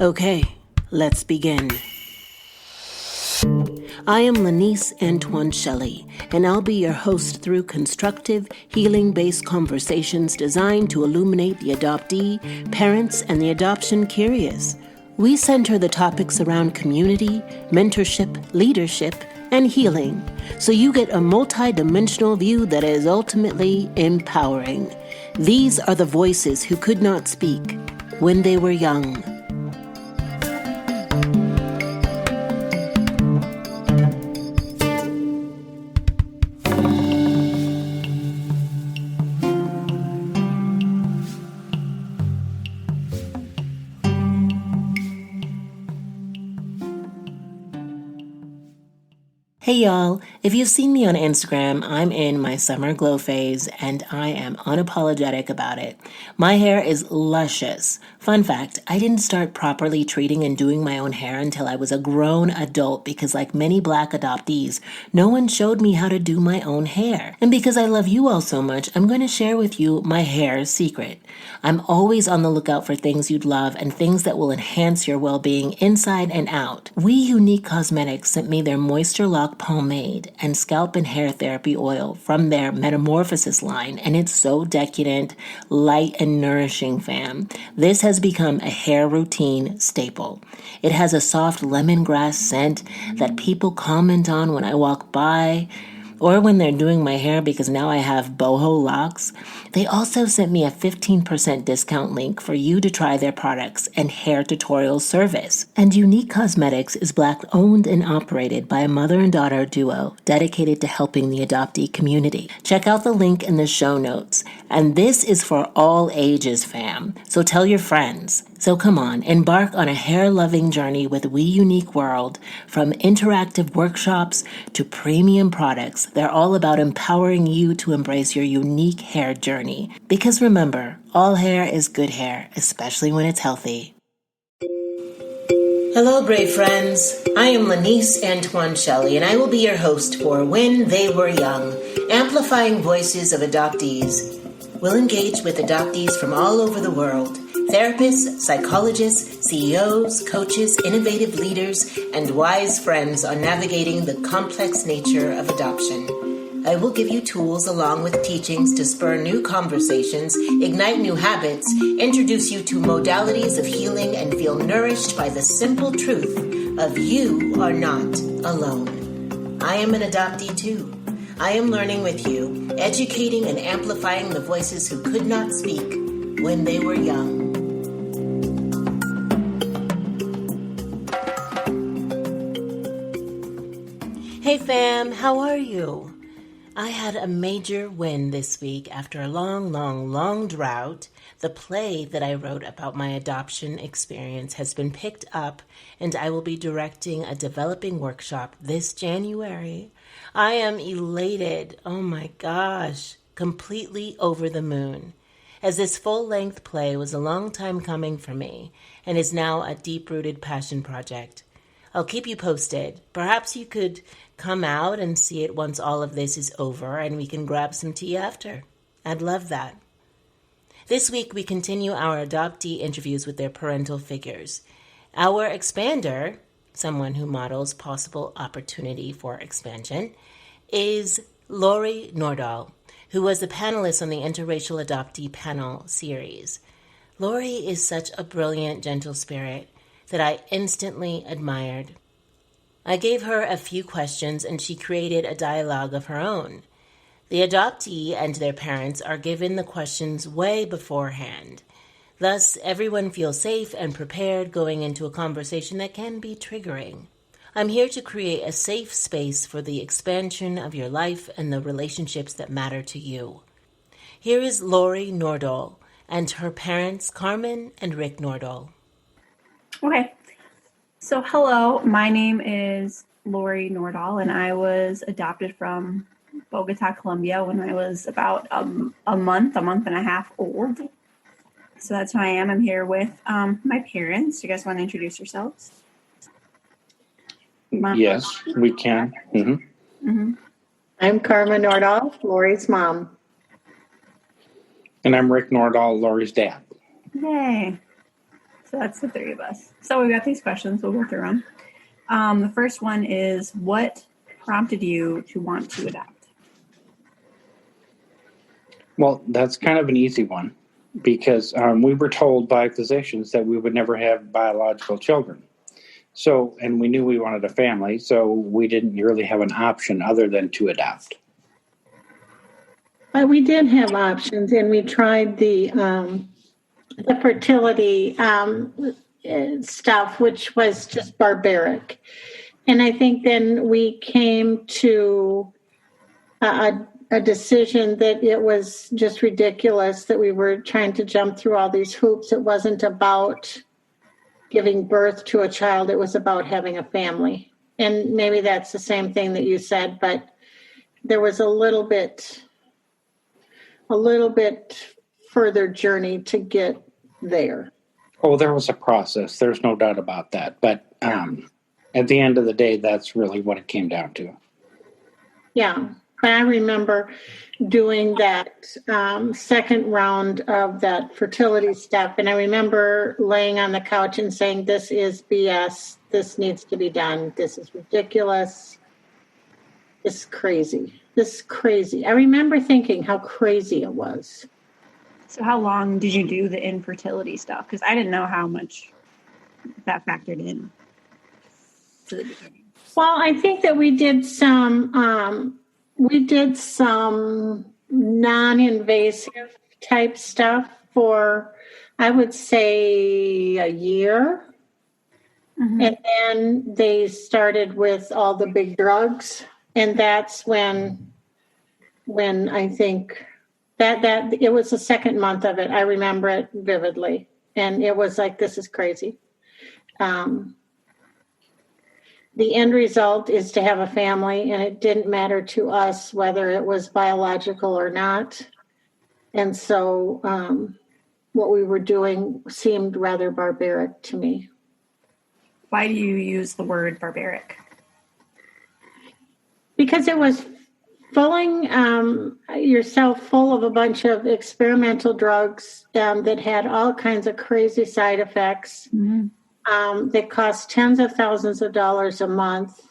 Okay, let's begin. I am Lanice Antoine Shelley, and I'll be your host through constructive, healing-based conversations designed to illuminate the adoptee, parents, and the adoption curious. We center the topics around community, mentorship, leadership, and healing, so you get a multi-dimensional view that is ultimately empowering. These are the voices who could not speak when they were young. Hey y'all, if you've seen me on Instagram, I'm in my summer glow phase and I am unapologetic about it. My hair is luscious. Fun fact, I didn't start properly treating and doing my own hair until I was a grown adult because like many Black adoptees, no one showed me how to do my own hair. And because I love you all so much, I'm going to share with you my hair secret. I'm always on the lookout for things you'd love and things that will enhance your well-being inside and out. We Unique Cosmetics sent me their Moisture Lock pomade and scalp and hair therapy oil from their Metamorphosis line, and it's so decadent, light, and nourishing, fam. This has become a hair routine staple. It has a soft lemongrass scent that people comment on when I walk by or when they're doing my hair because now I have boho locks. They also sent me a 15% discount link for you to try their products and hair tutorial service. And Unique Cosmetics is Black owned and operated by a mother and daughter duo dedicated to helping the adoptee community. Check out the link in the show notes. And this is for all ages, fam. So tell your friends. So come on, embark on a hair-loving journey with We Unique World. From interactive workshops to premium products, they're all about empowering you to embrace your unique hair journey. Because remember, all hair is good hair, especially when it's healthy. Hello, brave friends. I am Lanice Antoine Shelley, and I will be your host for When They Were Young, amplifying voices of adoptees. We'll engage with adoptees from all over the world. Therapists, psychologists, CEOs, coaches, innovative leaders, and wise friends on navigating the complex nature of adoption. I will give you tools along with teachings to spur new conversations, ignite new habits, introduce you to modalities of healing, and feel nourished by the simple truth of you are not alone. I am an adoptee too. I am learning with you, educating and amplifying the voices who could not speak when they were young. Hey fam, how are you? I had a major win this week after a long drought. The play that I wrote about my adoption experience has been picked up, and I will be directing a developing workshop this January. I am elated. Oh my gosh, completely over the moon, as this full-length play was a long time coming for me and is now a deep-rooted passion project. I'll keep you posted. Perhaps you could come out and see it once all of this is over and we can grab some tea after. I'd love that. This week we continue our adoptee interviews with their parental figures. Our expander, someone who models possible opportunity for expansion, is Laurie Nordahl, who was a panelist on the Interracial Adoptee Panel series. Laurie is such a brilliant, gentle spirit that I instantly admired. I gave her a few questions and she created a dialogue of her own. The adoptee and their parents are given the questions way beforehand. Thus, everyone feels safe and prepared going into a conversation that can be triggering. I'm here to create a safe space for the expansion of your life and the relationships that matter to you. Here is Laurie Nordahl and her parents, Carmen and Rick Nordahl. Okay, so hello, my name is Laurie Nordahl, and I was adopted from Bogota, Colombia when I was about a month and a half old. So that's who I am. I'm here with my parents. You guys want to introduce yourselves? Yes, we can. Mm-hmm. I'm Carmen Nordahl, Laurie's mom. And I'm Rick Nordahl, Laurie's dad. Yay. So that's the three of us. So we've got these questions. We'll go through them. The first one is, what prompted you to want to adopt? Well, that's kind of an easy one because we were told by physicians that we would never have biological children. So, and we knew we wanted a family, so we didn't really have an option other than to adopt. But we did have options, and we tried the fertility stuff, which was just barbaric. And I think then we came to a decision that it was just ridiculous that we were trying to jump through all these hoops. It wasn't about giving birth to a child. It was about having a family. And maybe that's the same thing that you said, but there was a little bit further journey to get there. Oh, there was a process. There's no doubt about that. But at the end of the day, that's really what it came down to. Yeah. But I remember doing that second round of that fertility stuff. And I remember laying on the couch and saying, this is BS. This needs to be done. This is ridiculous. This is crazy. This is crazy. I remember thinking how crazy it was. So how long did you do the infertility stuff? Because I didn't know how much that factored in to the beginning. Well, I think that we did some non-invasive type stuff for, I would say, a year. Mm-hmm. And then they started with all the big drugs. And that's when I think that it was the second month of it. I remember it vividly. And it was like, this is crazy. The end result is to have a family, and it didn't matter to us whether it was biological or not. And so what we were doing seemed rather barbaric to me. Why do you use the word barbaric? Because it was filling yourself full of a bunch of experimental drugs that had all kinds of crazy side effects. Mm-hmm. That cost tens of thousands of dollars a month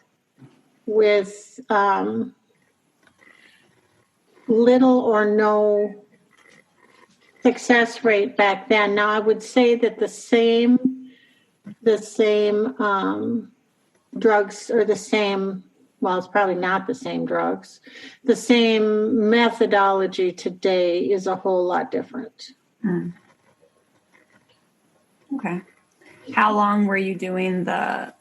with little or no success rate back then. Now, I would say that the same drugs or the same, well, it's probably not the same drugs. The same methodology today is a whole lot different. Mm. Okay. How long were you doing how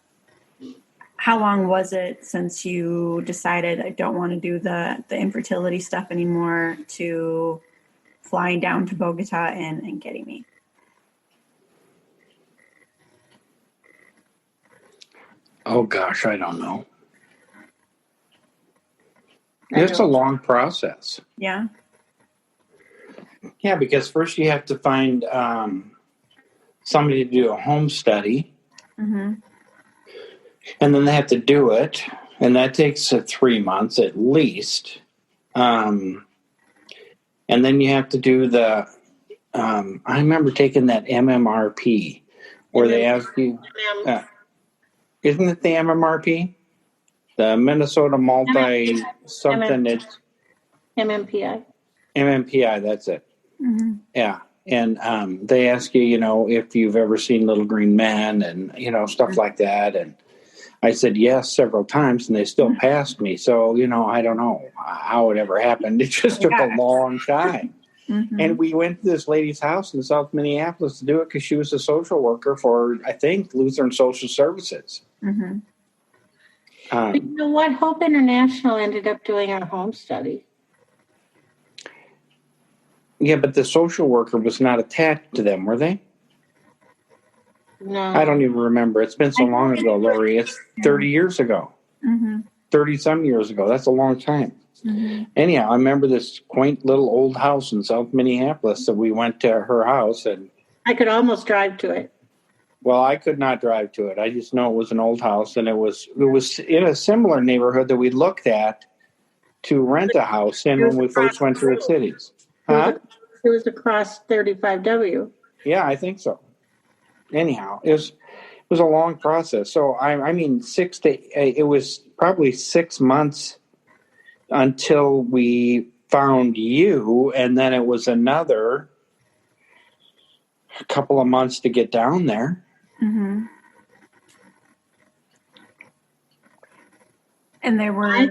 long was it since you decided I don't want to do the infertility stuff anymore to flying down to Bogota and getting me? Oh, gosh, I don't know. It's a long process. Yeah? Yeah, because first you have to find somebody to do a home study. Mm-hmm. And then they have to do it. And that takes 3 months at least. And then you have to do the, I remember taking that MMRP where they ask you, isn't it the MMRP? The Minnesota something. It's MMPI. MMPI, that's it. Mm-hmm. Yeah. And they ask you, if you've ever seen Little Green Men and, stuff like that. And I said yes several times, and they still passed me. So, I don't know how it ever happened. It just took a long time. Mm-hmm. And we went to this lady's house in South Minneapolis to do it because she was a social worker for, I think, Lutheran Social Services. Mm-hmm. But you know what? Hope International ended up doing our home study. Yeah, but the social worker was not attached to them, were they? No. I don't even remember. It's been so long ago, Laurie. It's 30 years ago. Mm-hmm. 30-some years ago. That's a long time. Mm-hmm. Anyhow, I remember this quaint little old house in South Minneapolis that we went to her house. And I could almost drive to it. Well, I could not drive to it. I just know it was an old house, and it was in a similar neighborhood that we looked at to rent a house in when we first went to the cities. It was across 35W. Yeah, I think so. anyhow, it was a long process. So I mean, it was probably 6 months until we found you, and then it was another couple of months to get down there. Mm-hmm. And there were... I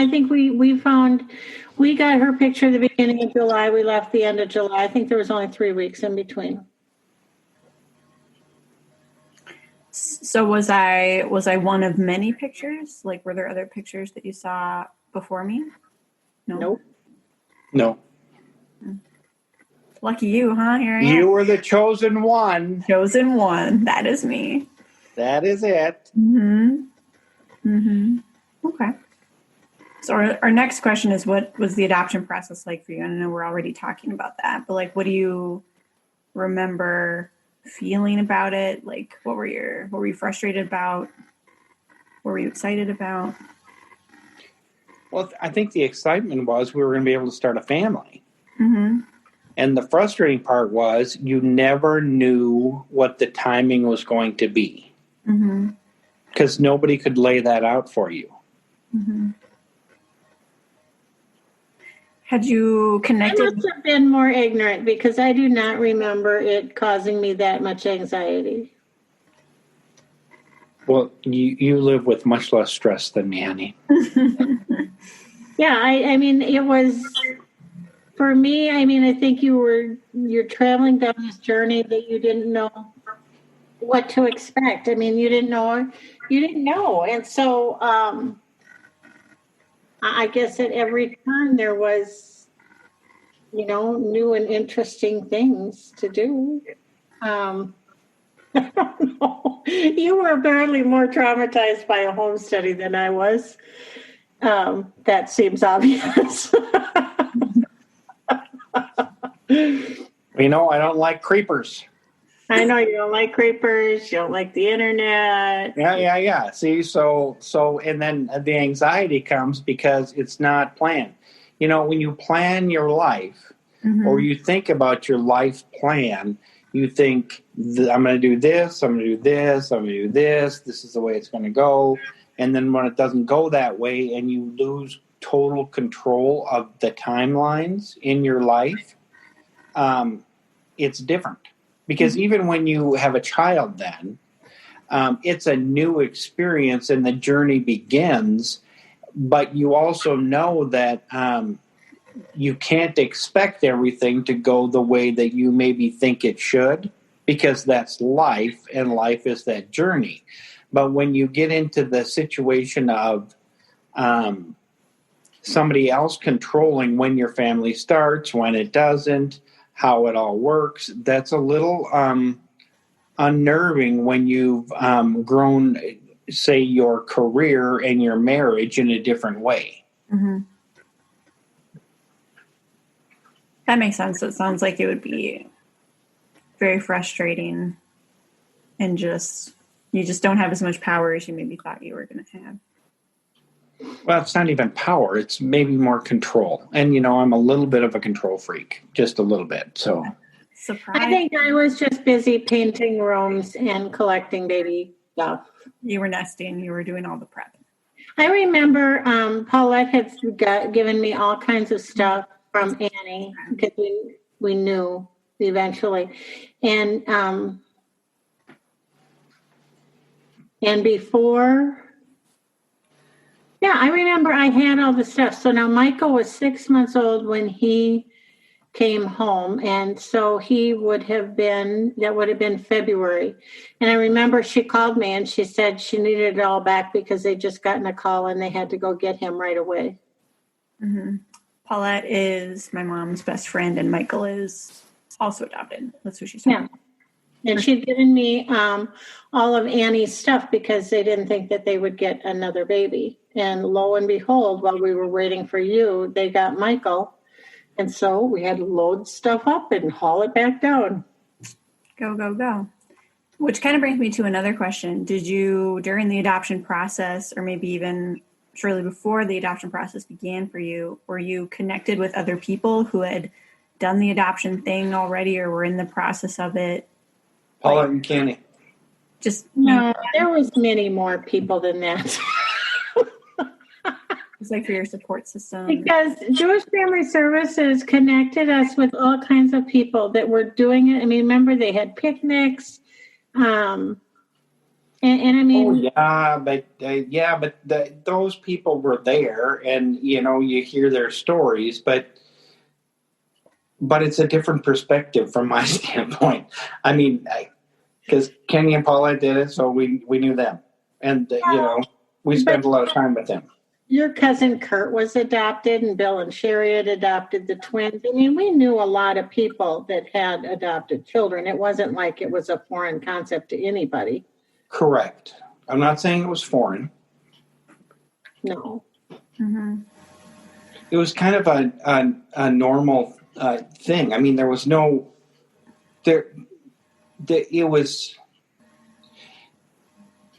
think we got her picture at the beginning of July. We left the end of July. I think there was only 3 weeks in between. So was I one of many pictures? Like, were there other pictures that you saw before me? No. Nope. No. Lucky you, huh? Here I am. You were the chosen one. Chosen one. That is me. That is it. Mm-hmm. Mm-hmm. Okay. So our next question is, what was the adoption process like for you? And I know we're already talking about that, but like, what do you remember feeling about it? Like, what were you frustrated about? What were you excited about? Well, I think the excitement was we were going to be able to start a family. Mm-hmm. And the frustrating part was you never knew what the timing was going to be. Mm-hmm. Because nobody could lay that out for you. Mm-hmm. Had you connected? I must have been more ignorant because I do not remember it causing me that much anxiety. Well, you live with much less stress than me, honey. Yeah, I mean, it was, for me, I mean, I think you're traveling down this journey that you didn't know what to expect. I mean, you didn't know. And so I guess at every turn there was, new and interesting things to do. I don't know. You were apparently more traumatized by a home study than I was. That seems obvious. I don't like creepers. I know you don't like creepers. You don't like the internet. Yeah. See, so, and then the anxiety comes because it's not planned. When you plan your life, mm-hmm. or you think about your life plan, you think, I'm going to do this, I'm going to do this, I'm going to do this. This is the way it's going to go. And then when it doesn't go that way and you lose total control of the timelines in your life, it's different. Because even when you have a child then, it's a new experience and the journey begins. But you also know that you can't expect everything to go the way that you maybe think it should, because that's life, and life is that journey. But when you get into the situation of somebody else controlling when your family starts, when it doesn't, how it all works, that's a little unnerving when you've grown, say, your career and your marriage in a different way. Mm-hmm. That makes sense. It sounds like it would be very frustrating, and you just don't have as much power as you maybe thought you were going to have. Well, it's not even power. It's maybe more control. And, I'm a little bit of a control freak, just a little bit. So surprise. I think I was just busy painting rooms and collecting baby stuff. You were nesting. You were doing all the prep. I remember Paulette had given me all kinds of stuff from Annie, because we knew eventually. And before... Yeah, I remember I had all the stuff. So now Michael was 6 months old when he came home. And so that would have been February. And I remember she called me and she said she needed it all back because they'd just gotten a call and they had to go get him right away. Mm-hmm. Paulette is my mom's best friend, and Michael is also adopted. That's who she said. Yeah. And she'd given me all of Annie's stuff because they didn't think that they would get another baby. And lo and behold, while we were waiting for you, they got Michael. And so we had to load stuff up and haul it back down. Go, go, go. Which kind of brings me to another question. Did you, during the adoption process, or maybe even shortly before the adoption process began for you, were you connected with other people who had done the adoption thing already or were in the process of it? Paula and Kenny. Just No, there was many more people than that. it's like for your support system. Because Jewish Family Services connected us with all kinds of people that were doing it. I mean, remember they had picnics, and I mean, but those people were there, and you hear their stories, but it's a different perspective from my standpoint. I mean, because Kenny and Paula did it, so we knew them, and we spent a lot of time with them. Your cousin Kurt was adopted, and Bill and Sherry had adopted the twins. I mean, we knew a lot of people that had adopted children. It wasn't like it was a foreign concept to anybody. Correct. I'm not saying it was foreign. No. Mm-hmm. It was kind of a normal thing. I mean, there was no there.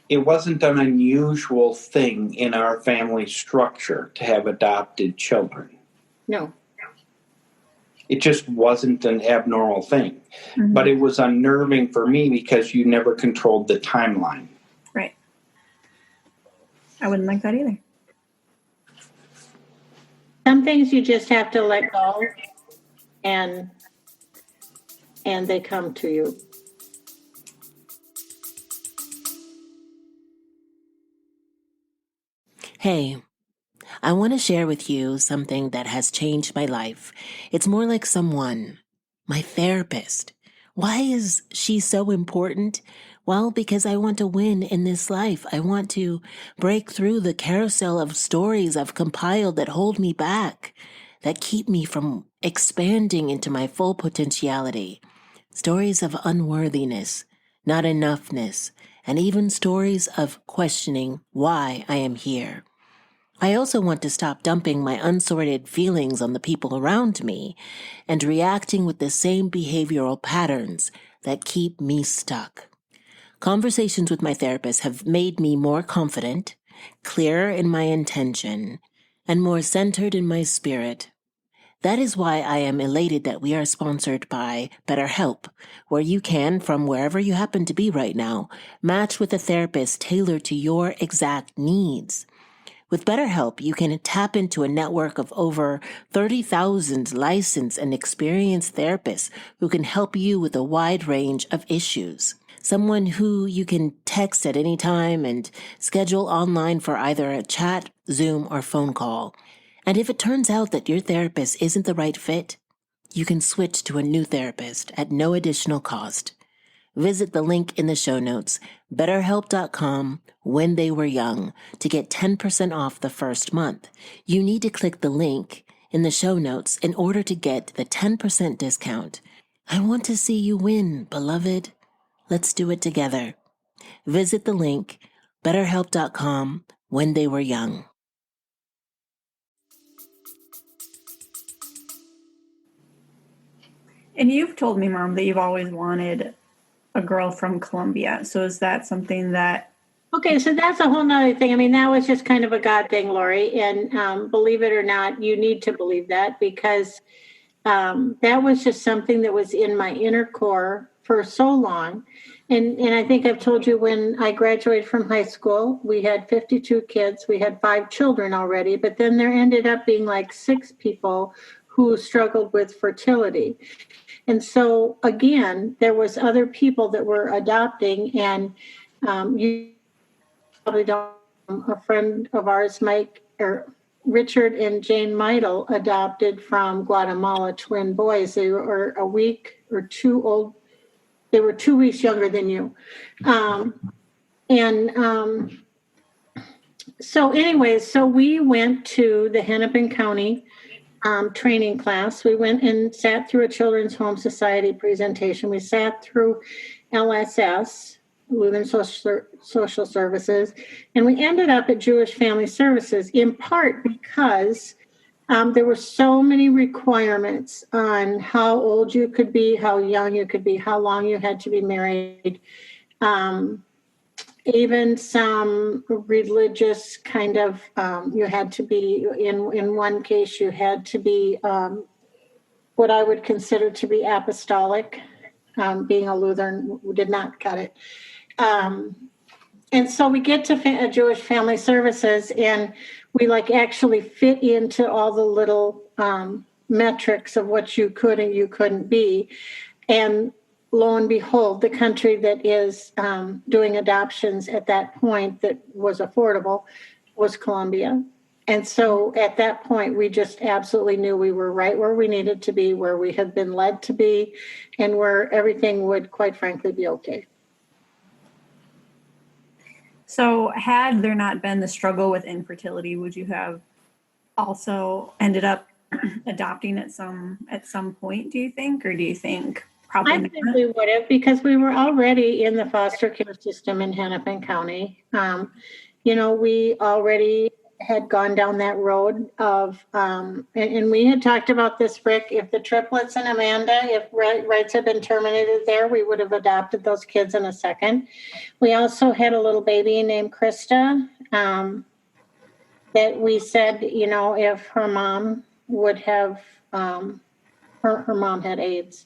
It wasn't an unusual thing in our family structure to have adopted children. No. It just wasn't an abnormal thing. Mm-hmm. But it was unnerving for me because you never controlled the timeline. Right. I wouldn't like that either. Some things you just have to let go, and they come to you. Hey, I want to share with you something that has changed my life. It's more like someone, my therapist. Why is she so important? Well, because I want to win in this life. I want to break through the carousel of stories I've compiled that hold me back, that keep me from expanding into my full potentiality. Stories of unworthiness, not enoughness, and even stories of questioning why I am here. I also want to stop dumping my unsorted feelings on the people around me and reacting with the same behavioral patterns that keep me stuck. Conversations with my therapist have made me more confident, clearer in my intention, and more centered in my spirit. That is why I am elated that we are sponsored by BetterHelp, where you can, from wherever you happen to be right now, match with a therapist tailored to your exact needs. With BetterHelp, you can tap into a network of over 30,000 licensed and experienced therapists who can help you with a wide range of issues. Someone who you can text at any time and schedule online for either a chat, Zoom, or phone call. And if it turns out that your therapist isn't the right fit, you can switch to a new therapist at no additional cost. Visit the link in the show notes, betterhelp.com, when they were young, to get 10% off the first month. You need to click the link in the show notes in order to get the 10% discount. I want to see you win, beloved. Let's do it together. Visit the link, betterhelp.com, when they were young. And you've told me, Mom, that you've always wanted a girl from Colombia. So is that something that... Okay, so that's a whole nother thing. I mean, that was just kind of a God thing, Laurie. And believe it or not, you need to believe that, because that was just something that was in my inner core for so long. And I think I've told you, when I graduated from high school, we had 52 kids. We had 5 children already, but then there ended up being like 6 people who struggled with fertility. And so, again, there was other people that were adopting, and you probably don't, a friend of ours, Richard and Jane Meidel, adopted from Guatemala twin boys. They were a week or 2 old. They were 2 weeks younger than you. So anyways, so we went to the Hennepin County training class. We went and sat through a Children's Home Society presentation. We sat through LSS, Lutheran Social Services, and we ended up at Jewish Family Services, in part because there were so many requirements on how old you could be, how young you could be, how long you had to be married. Even some religious kind of, you had to be, in one case, you had to be what I would consider to be apostolic. being a Lutheran did not cut it. And so we get to Jewish Family Services, and we actually fit into all the little metrics of what you could and you couldn't be. And lo and behold, the country that is doing adoptions at that point that was affordable was Colombia. And so at that point, we just absolutely knew we were right where we needed to be, where we had been led to be, and where everything would, quite frankly, be okay. So had there not been the struggle with infertility, would you have also ended up adopting at some point, do you think? Or do you think probably I think we would have, because we were already in the foster care system in Hennepin County. We already had gone down that road of, and we had talked about this, Rick, if the triplets and Amanda, if rights had been terminated there, we would have adopted those kids in a second. We also had a little baby named Krista that we said, if her mom would have, her mom had AIDS.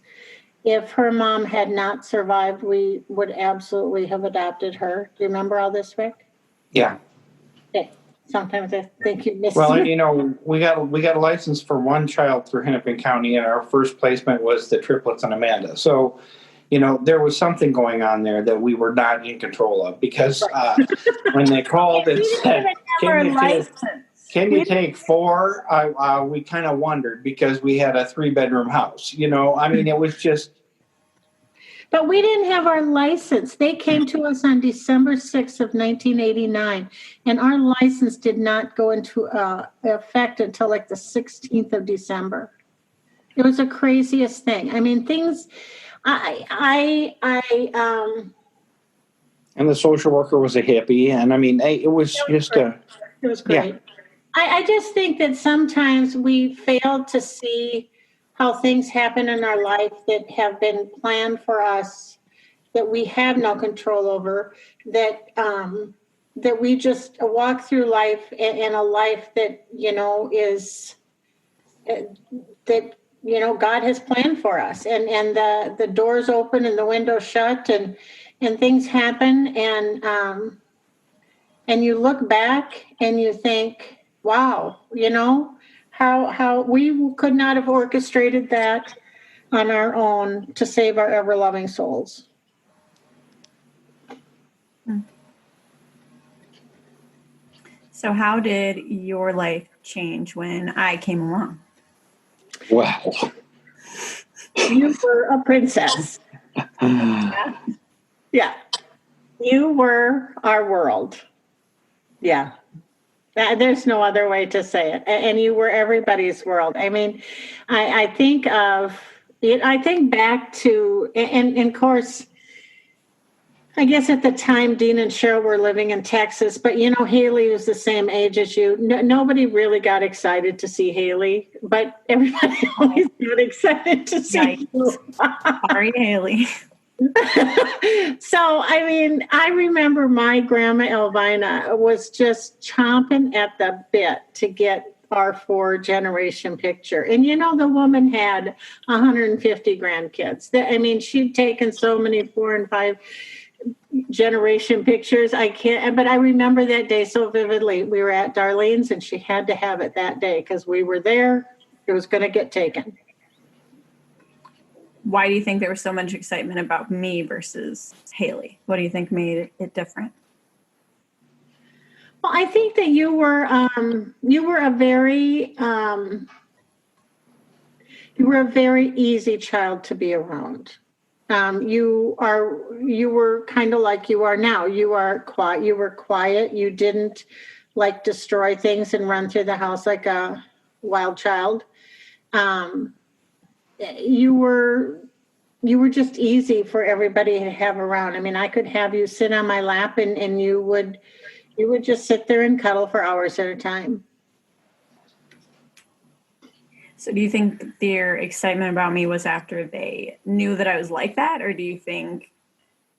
If her mom had not survived, we would absolutely have adopted her. Do you remember all this, Rick? Yeah. Okay. Sometimes I think you missed. Well, we got a license for one child through Hennepin County, and our first placement was the triplets and Amanda. So, there was something going on there that we were not in control of, because when they called and said, "Can you take 4?" We kind of wondered, because we had a 3-bedroom house. It was just. But we didn't have our license. They came to us on December 6th of 1989, and our license did not go into effect until the 16th of December. It was the craziest thing. Things. And the social worker was a hippie, and it was just It was great. Yeah. I just think that sometimes we fail to see how things happen in our life that have been planned for us, that we have no control over, that we just walk through life in a life that, is that, God has planned for us, and the doors open and the windows shut, and things happen, and you look back and you think, wow, how we could not have orchestrated that on our own to save our ever-loving souls. So how did your life change when I came along? Wow. You were a princess. Yeah. You were our world. Yeah. There's no other way to say it. And you were everybody's world. I think back to, and of course, I guess at the time, Dean and Cheryl were living in Texas, but Haley was the same age as you. Nobody really got excited to see Haley, but everybody always got excited to see you. Sorry, Haley. So, I remember my grandma Elvina was just chomping at the bit to get our 4-generation picture. And, the woman had 150 grandkids. She'd taken so many 4 and 5 generation pictures. But I remember that day so vividly. We were at Darlene's, and she had to have it that day because we were there. It was going to get taken. Why do you think there was so much excitement about me versus Haley? What do you think made it different? Well, I think that you were a very easy child to be around. You were kind of like you are now. You were quiet. You didn't destroy things and run through the house like a wild child. You were just easy for everybody to have around. I could have you sit on my lap and you would just sit there and cuddle for hours at a time. So do you think their excitement about me was after they knew that I was like that? Or do you think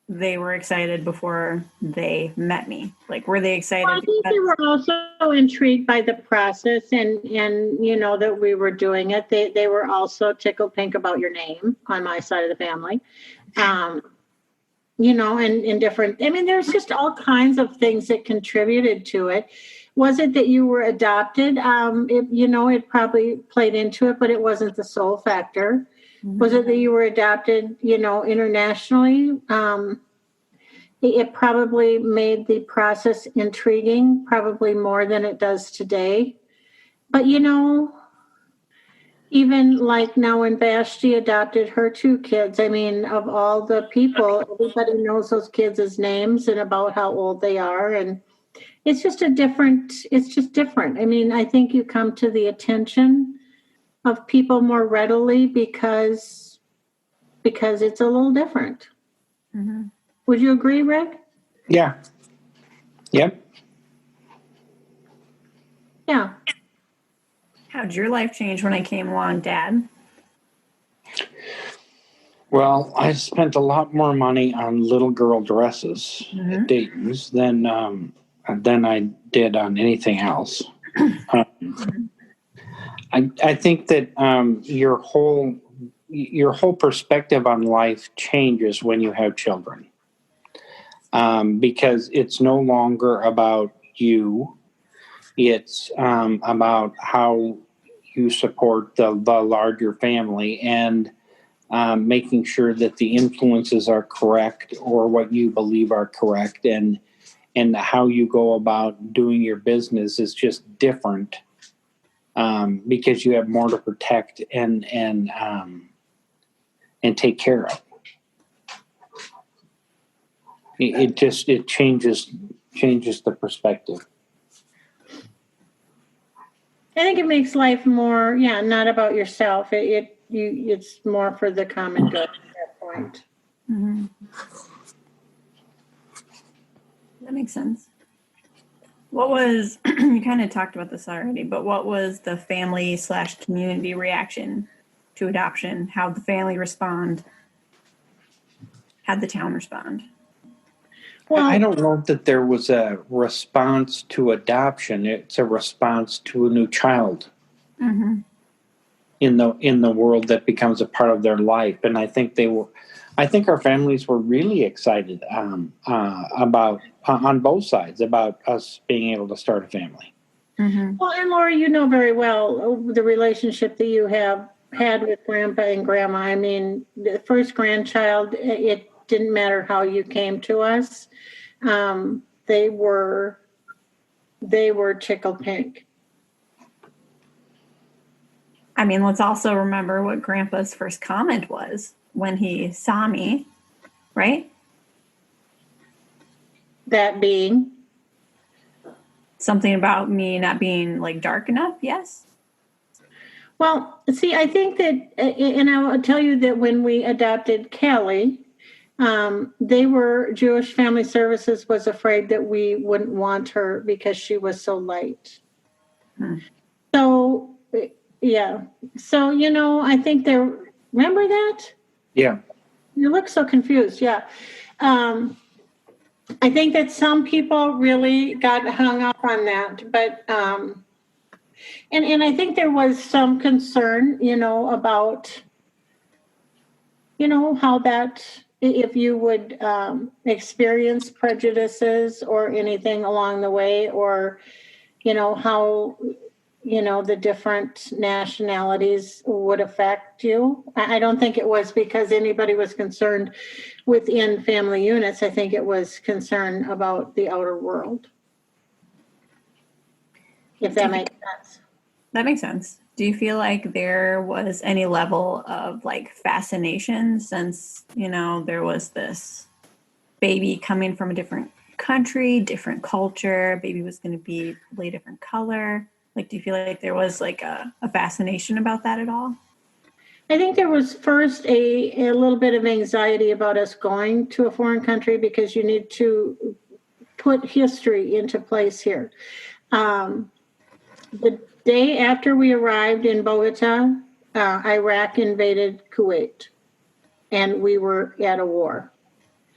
they were excited before they met me? Were they excited? Well, I think they were also intrigued by the process and that we were doing it. They were also tickled pink about your name on my side of the family. and different, I mean, there's just all kinds of things that contributed to it. Was it that you were adopted? It probably played into it, but it wasn't the sole factor. Mm-hmm. Was it that you were adopted, internationally? It probably made the process intriguing, probably more than it does today. But, even like now when Vashti adopted her 2 kids, I mean, of all the people, everybody knows those kids' names and about how old they are. And it's just different. I mean, I think you come to the attention of people more readily because it's a little different. Mm-hmm. Would you agree, Rick? Yeah. Yep. Yeah. How'd your life change when I came along, Dad? Well, I spent a lot more money on little girl dresses at Dayton's than I did on anything else. I think that your whole perspective on life changes when you have children, because it's no longer about you. It's about how you support the larger family and making sure that the influences are correct or what you believe are correct, and how you go about doing your business is just different, because you have more to protect and take care of. It changes the perspective. I think it makes life more, not about yourself. It's more for the common good at that point. Mm-hmm. That makes sense. What was, you kind of talked about this already, but what was the family/community reaction to adoption? How'd the family respond? How'd the town respond? Well, I don't know that there was a response to adoption. It's a response to a new child in the world that becomes a part of their life. And I think our families were really excited about on both sides about us being able to start a family. Mm-hmm. Well, and Laurie, you know very well the relationship that you have had with Grandpa and Grandma. I mean, the first grandchild, it didn't matter how you came to us. They were tickle pink. I mean, let's also remember what Grandpa's first comment was when he saw me, right? That being? Something about me not being like dark enough, yes? Well, see, I think that, and I will tell you that when we adopted Callie, Jewish Family Services was afraid that we wouldn't want her because she was so light. So, yeah. So, I think remember that? Yeah. You look so confused. Yeah. I think that some people really got hung up on that, but, and I think there was some concern, about, how that, if you would experience prejudices or anything along the way, or, how, the different nationalities would affect you. I don't think it was because anybody was concerned within family units. I think it was concern about the outer world. If that makes sense. That makes sense. Do you feel like there was any level of like fascination since, there was this baby coming from a different country, different culture, baby was going to be probably a different color? Like, do you feel like there was like a fascination about that at all? I think there was first a little bit of anxiety about us going to a foreign country because you need to put history into place here. The day after we arrived in Bogota, Iraq invaded Kuwait, and we were at a war.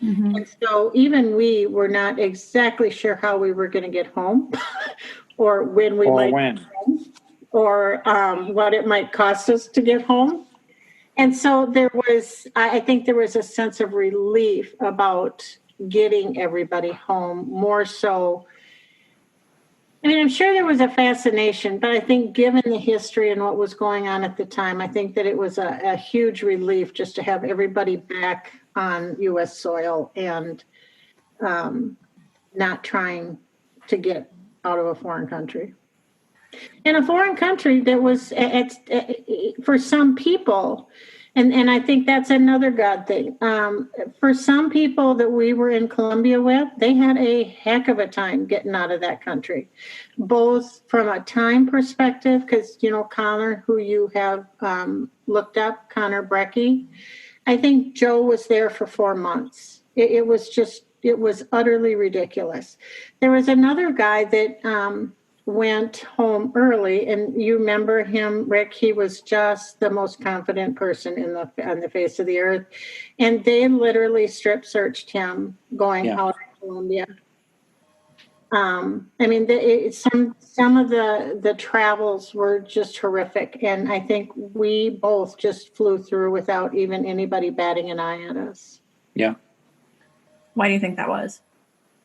Mm-hmm. And so even we were not exactly sure how we were going to get home or when get home, or what it might cost us to get home. And so I think there was a sense of relief about getting everybody home, more so. I mean, I'm sure there was a fascination, but I think given the history and what was going on at the time, I think that it was a huge relief just to have everybody back on U.S. soil and not trying to get out of a foreign country. In a foreign country that was, for some people, and I think that's another God thing. For some people that we were in Colombia with, they had a heck of a time getting out of that country, both from a time perspective, because, Connor, who you have looked up, Connor Brecky, I think Joe was there for 4 months. It was utterly ridiculous. There was another guy that went home early, and you remember him, Rick. He was just the most confident person on the face of the earth, and they literally strip searched him going out of Colombia. I mean, some of the travels were just horrific, and I think we both just flew through without even anybody batting an eye at us. Yeah. Why do you think that was?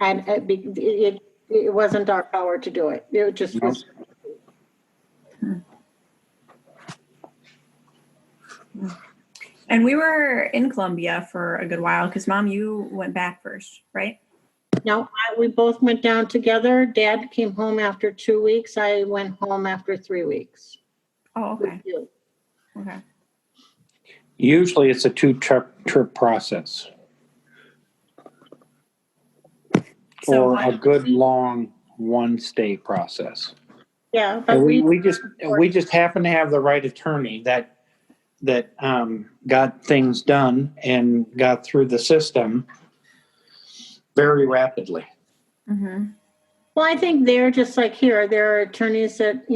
And it wasn't our power to do it. It just was. And we were in Colombia for a good while because, Mom, you went back first, right? No, we both went down together. Dad came home after 2 weeks. I went home after 3 weeks. Oh, okay. Okay. Usually it's a 2-trip process. So or a good long 1-stay process. Yeah, but we just happen to have the right attorney that got things done and got through the system very rapidly. Mm-hmm. Well, I think they're just like here. There are attorneys that,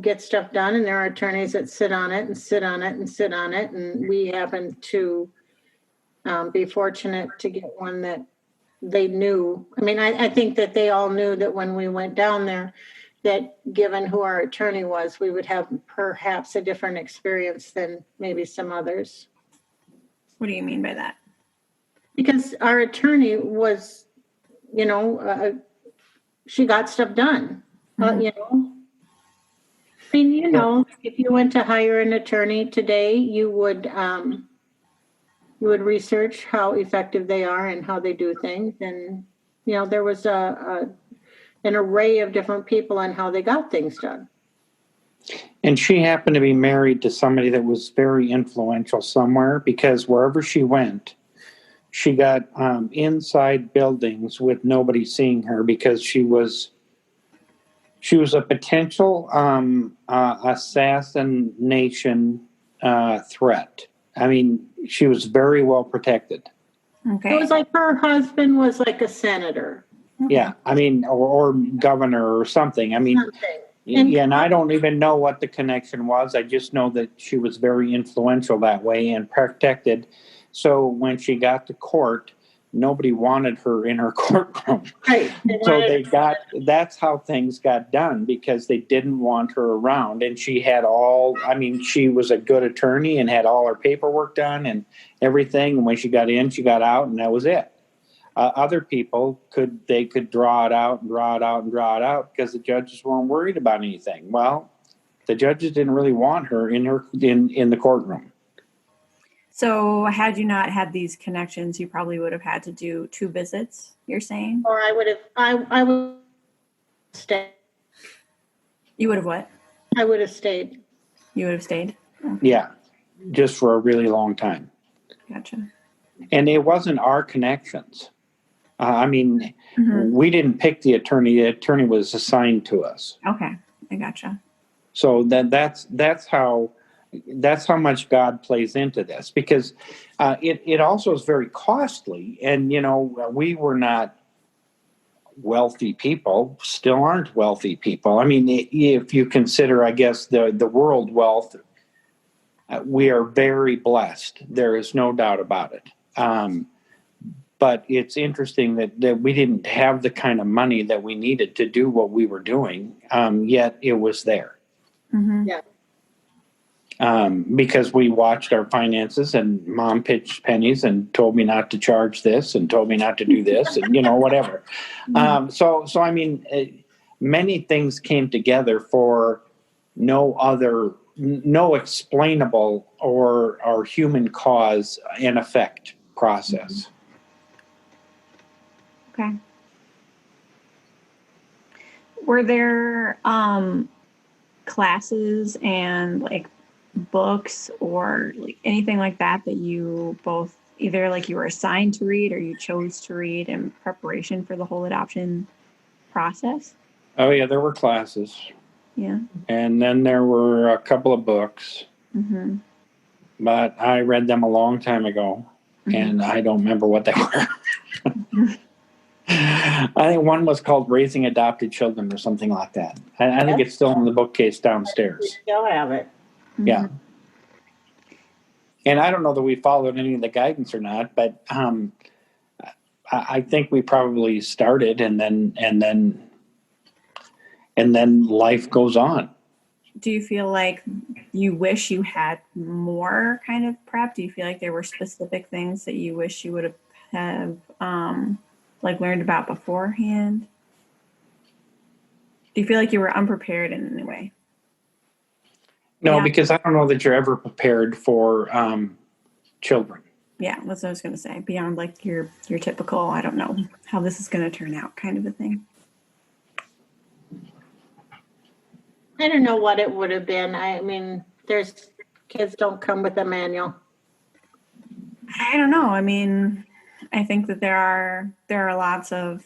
get stuff done, and there are attorneys that sit on it and sit on it and sit on it. And we happen to be fortunate to get one that they knew. I mean, I think that they all knew that when we went down there, that given who our attorney was, we would have perhaps a different experience than maybe some others. What do you mean by that? Because our attorney was, she got stuff done. Mm-hmm. I mean, if you went to hire an attorney today, you would research how effective they are and how they do things. And, there was an array of different people on how they got things done. And she happened to be married to somebody that was very influential somewhere, because wherever she went, she got inside buildings with nobody seeing her, because she was a potential assassination threat. I mean, she was very well protected. Okay. It was like her husband was like a senator. Yeah, I mean, or governor or something. I mean, and I don't even know what the connection was. I just know that she was very influential that way and protected. So when she got to court, nobody wanted her in her courtroom. Right. So that's how things got done, because they didn't want her around. And she was a good attorney and had all her paperwork done and everything. And when she got in, she got out, and that was it. Other people could draw it out because the judges weren't worried about anything. Well, the judges didn't really want her in the courtroom. So had you not had these connections, you probably would have had to do 2 visits, you're saying? Or I would have stayed. You would have what? I would have stayed. You would have stayed? Okay. Yeah, just for a really long time. Gotcha. And it wasn't our connections. Mm-hmm. We didn't pick the attorney. The attorney was assigned to us. Okay, I gotcha. So that's how much God plays into this, because it also is very costly. And, we were not wealthy people, still aren't wealthy people. I mean, if you consider, I guess, the world wealth, we are very blessed. There is no doubt about it. But it's interesting that we didn't have the kind of money that we needed to do what we were doing, yet it was there. Mm-hmm. Yeah. because we watched our finances, and mom pitched pennies and told me not to charge this and told me not to do this and, whatever. So I mean, many things came together for no explainable or human cause and effect process. Okay. Were there classes and like books or like anything like that you both either like you were assigned to read or you chose to read in preparation for the whole adoption process? Oh yeah, there were classes. Yeah. And then there were a couple of books, but I read them a long time ago, and I don't remember what they were. I think one was called Raising Adopted Children or something like that. I think it's still in the bookcase downstairs. You still have it. Yeah. And I don't know that we followed any of the guidance or not, but I think we probably started and then life goes on. Do you feel like you wish you had more kind of prep? Do you feel like there were specific things that you wish you would have like learned about beforehand? Do you feel like you were unprepared in any way? No, because I don't know that you're ever prepared for children. Yeah, that's what I was going to say. Beyond like your typical, I don't know how this is going to turn out kind of a thing. I don't know what it would have been. I mean, kids don't come with a manual. I don't know. I mean, I think that there are lots of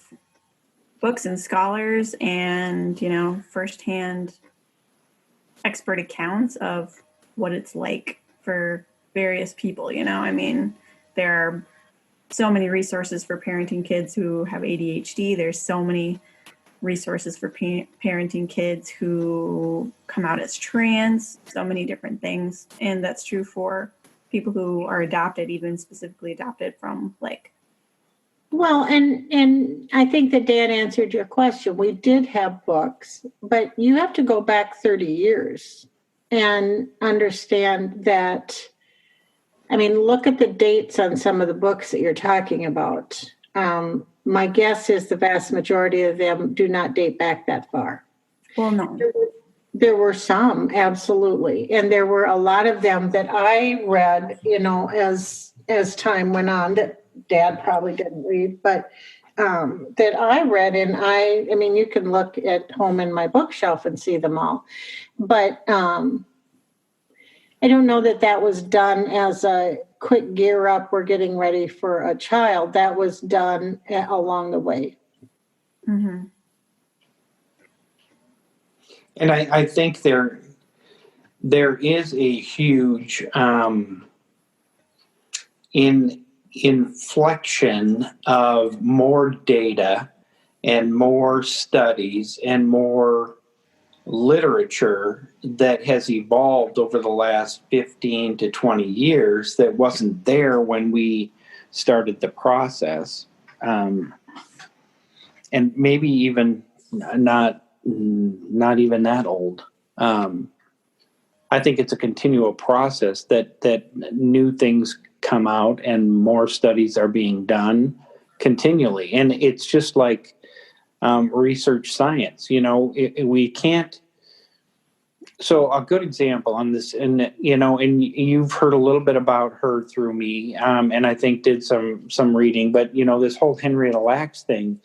books and scholars and, firsthand expert accounts of what it's like for various people, I mean, there are so many resources for parenting kids who have ADHD. There's so many resources for parenting kids who come out as trans, so many different things. And that's true for people who are adopted, even specifically adopted from Well, and I think that Dan answered your question. We did have books, but you have to go back 30 years and understand that. I mean, look at the dates on some of the books that you're talking about. My guess is the vast majority of them do not date back that far. Well, no. There were some, absolutely. And there were a lot of them that I read, as time went on, that Dad probably didn't read, but that I read. And I mean, you can look at home in my bookshelf and see them all. But I don't know that was done as a quick gear up, we're getting ready for a child. That was done along the way. Mm-hmm. And I think there is a huge inflection of more data and more studies and more literature that has evolved over the last 15 to 20 years that wasn't there when we started the process. And maybe even not even that old. I think it's a continual process that new things come out and more studies are being done continually. And it's just like research science, we can't. So a good example on this, and you've heard a little bit about her through me, and I think did some reading, but this whole Henrietta Lacks thing,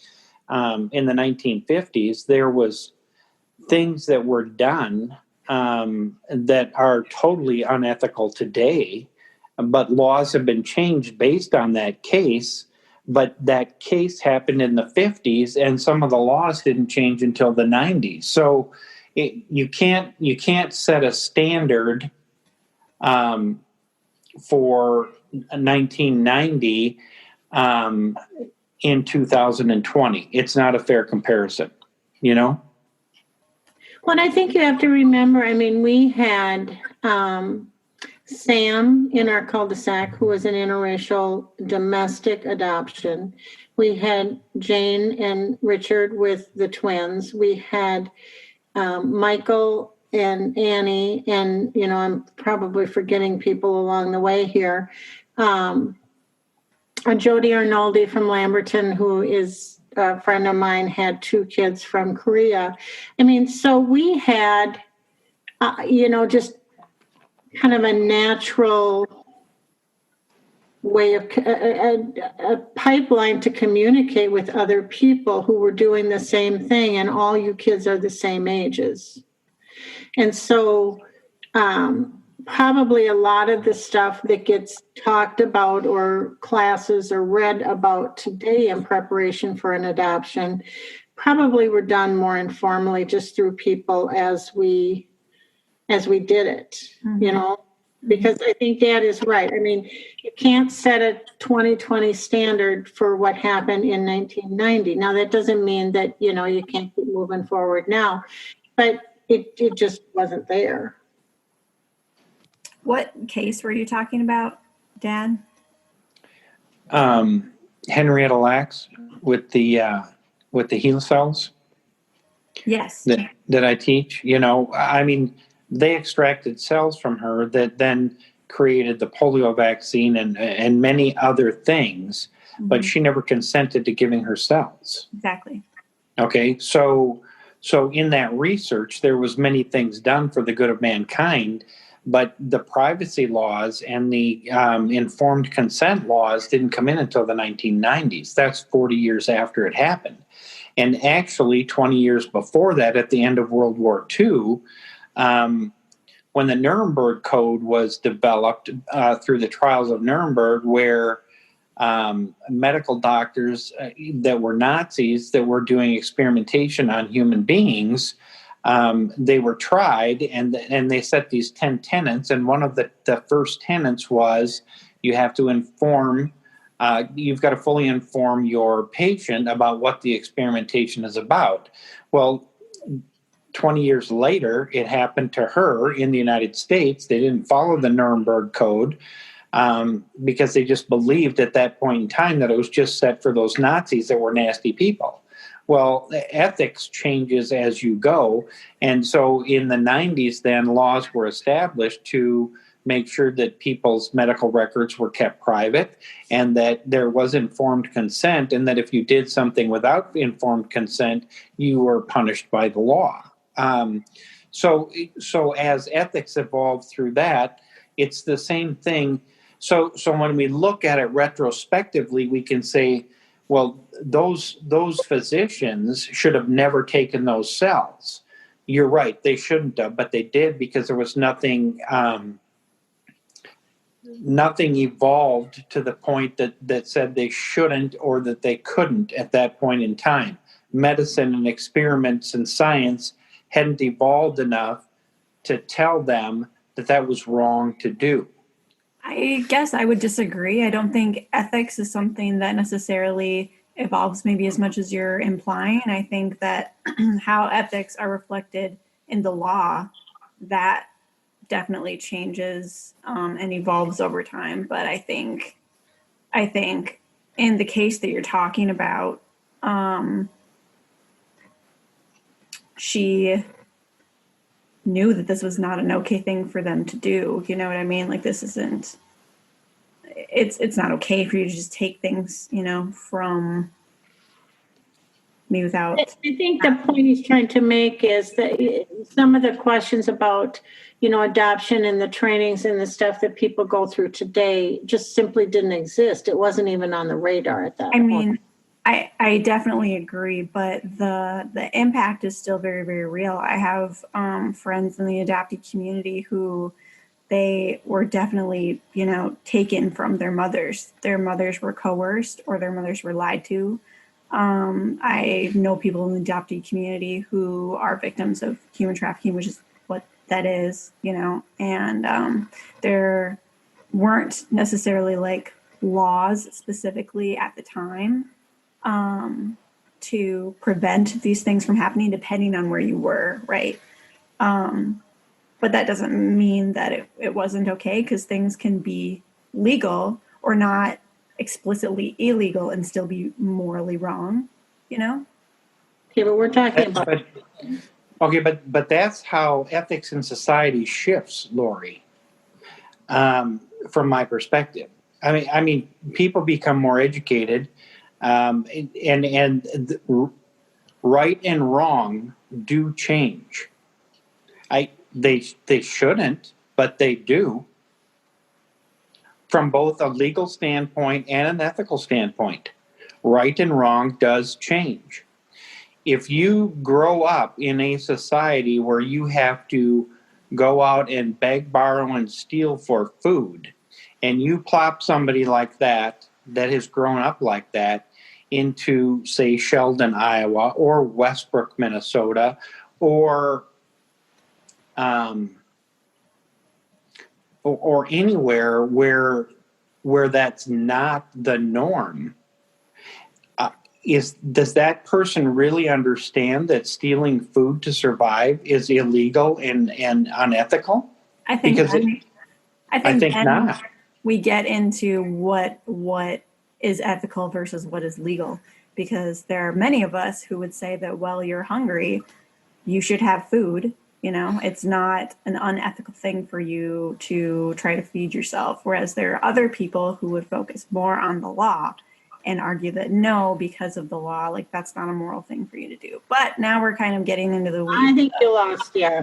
in the 1950s, there was things that were done that are totally unethical today, but laws have been changed based on that case. But that case happened in the 50s, and some of the laws didn't change until the 90s. So you can't set a standard for 1990 in 2020. It's not a fair comparison, Well, I think you have to remember, we had Sam in our cul-de-sac, who was an interracial domestic adoption. We had Jane and Richard with the twins. We had Michael and Annie, and, I'm probably forgetting people along the way here. Jody Arnoldi from Lamberton, who is a friend of mine, had 2 kids from Korea. I mean, so we had, just kind of a natural way of a pipeline to communicate with other people who were doing the same thing, and all you kids are the same ages. And so probably a lot of the stuff that gets talked about or classes or read about today in preparation for an adoption probably were done more informally, just through people as we did it, because I think Dad is right. I mean, you can't set a 2020 standard for what happened in 1990. Now, that doesn't mean that, you can't keep moving forward now, but it just wasn't there. What case were you talking about, Dad? Henrietta Lacks with the HeLa cells. Yes. That I teach. I mean, they extracted cells from her that then created the polio vaccine and many other things, but she never consented to giving her cells. Exactly. Okay, so in that research, there was many things done for the good of mankind, but the privacy laws and the informed consent laws didn't come in until the 1990s. That's 40 years after it happened. And actually, 20 years before that, at the end of World War II, when the Nuremberg Code was developed through the trials of Nuremberg, where medical doctors that were Nazis that were doing experimentation on human beings, they were tried, and they set these 10 tenets, and one of the first tenets was you have to inform, you've got to fully inform your patient about what the experimentation is about. Well, 20 years later, it happened to her in the United States. They didn't follow the Nuremberg Code because they just believed at that point in time that it was just set for those Nazis that were nasty people. Well, ethics changes as you go. And so in the 90s, then laws were established to make sure that people's medical records were kept private and that there was informed consent, and that if you did something without informed consent, you were punished by the law. So as ethics evolved through that, it's the same thing. So when we look at it retrospectively, we can say, well, those physicians should have never taken those cells. You're right, they shouldn't have, but they did because there was nothing evolved to the point that said they shouldn't or that they couldn't at that point in time. Medicine and experiments and science hadn't evolved enough to tell them that was wrong to do. I guess I would disagree. I don't think ethics is something that necessarily evolves maybe as much as you're implying. I think that how ethics are reflected in the law, that definitely changes and evolves over time. But I think in the case that you're talking about, she knew that this was not an okay thing for them to do. You know what I mean? Like, this isn't, it's not okay for you to just take things, from me without. I think the point he's trying to make is that some of the questions about, adoption and the trainings and the stuff that people go through today just simply didn't exist. It wasn't even on the radar at that point. Mean, I definitely agree, but the impact is still very, very real. I have friends in the adoptee community who they were definitely, taken from their mothers. Their mothers were coerced or their mothers were lied to. I know people in the adoptee community who are victims of human trafficking, which is what that is, and there weren't necessarily like laws specifically at the time to prevent these things from happening, depending on where you were, right? But that doesn't mean that it wasn't okay, because things can be legal or not explicitly illegal and still be morally wrong, Okay, but we're talking about... Okay, but that's how ethics in society shifts, Laurie. From my perspective, I mean, people become more educated, and right and wrong do change. They shouldn't, but they do, from both a legal standpoint and an ethical standpoint. Right and wrong does change. If you grow up in a society where you have to go out and beg, borrow, and steal for food, and you plop somebody like that has grown up like that into, say, Sheldon, Iowa, or Westbrook, Minnesota, or anywhere where that's not the norm, does that person really understand that stealing food to survive is illegal and unethical? I think I think not. We get into what is ethical versus what is legal, because there are many of us who would say that, well, you're hungry, you should have food. You know, it's not an unethical thing for you to try to feed yourself. Whereas there are other people who would focus more on the law and argue that no, because of the law, like that's not a moral thing for you to do. But now we're kind of getting into the weeds. I think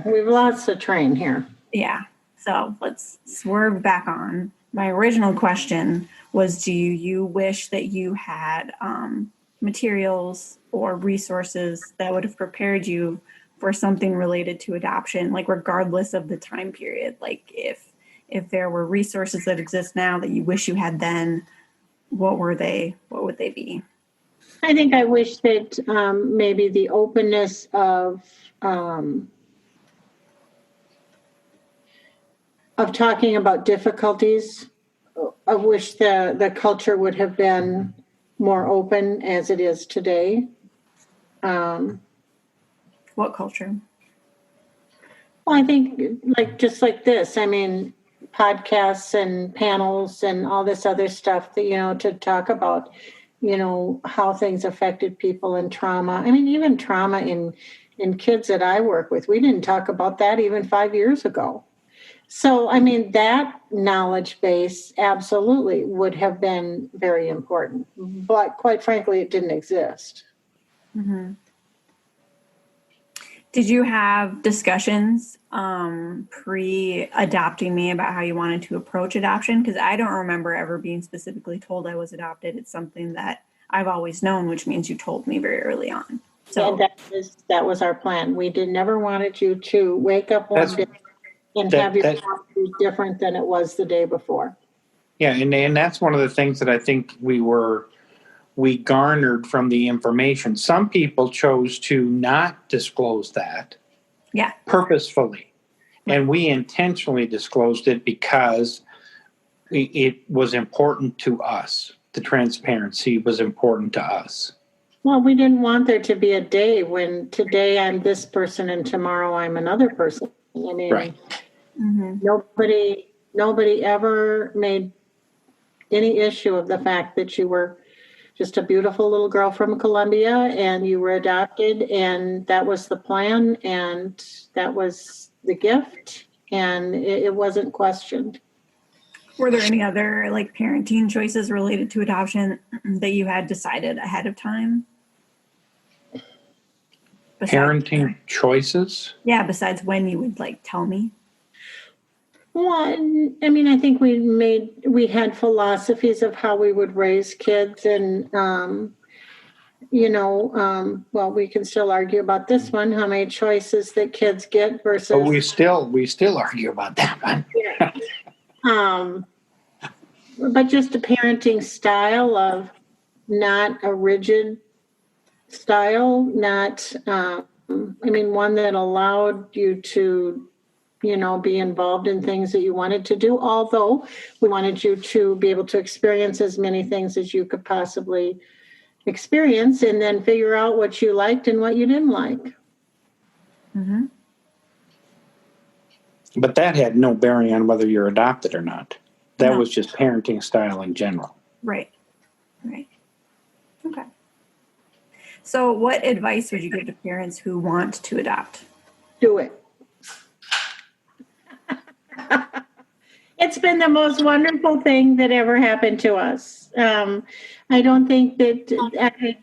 we've lost the train here. Yeah. So let's swerve back on. My original question was, do you wish that you had materials or resources that would have prepared you for something related to adoption, like regardless of the time period? Like if there were resources that exist now that you wish you had then, what would they be? I think I wish that maybe the openness of talking about difficulties. I wish the culture would have been more open as it is today. What culture? Well, I think just like this. I mean, podcasts and panels and all this other stuff that, to talk about, how things affected people and trauma. I mean, even trauma in kids that I work with, we didn't talk about that even 5 years ago. So, I mean, that knowledge base absolutely would have been very important, but quite frankly, it didn't exist. Mm-hmm. Did you have discussions pre-adopting me about how you wanted to approach adoption? Because I don't remember ever being specifically told I was adopted. It's something that I've always known, which means you told me very early on. So yeah, that was our plan. We never wanted you to wake up one day and have your life be different than it was the day before. Yeah, and that's one of the things that I think we garnered from the information. Some people chose to not disclose that. Yeah. Purposefully. Right. And we intentionally disclosed it because it was important to us. The transparency was important to us. Well, we didn't want there to be a day when today I'm this person and tomorrow I'm another person. I mean, right. Mm-hmm. Nobody ever made any issue of the fact that you were just a beautiful little girl from Colombia and you were adopted, and that was the plan and that was the gift, and it wasn't questioned. Were there any other parenting choices related to adoption that you had decided ahead of time? Parenting choices? Yeah, besides when you would tell me. Well, I mean, I think we had philosophies of how we would raise kids, and well, we can still argue about this one, how many choices that kids get versus. Oh, we still argue about that one. Yeah. But just a parenting style of not a rigid style, not one that allowed you to be involved in things that you wanted to do, although we wanted you to be able to experience as many things as you could possibly experience and then figure out what you liked and what you didn't like. Mm-hmm. But that had no bearing on whether you're adopted or not. That was just parenting style in general. Right. Okay. So what advice would you give to parents who want to adopt? Do it. It's been the most wonderful thing that ever happened to us. I don't think that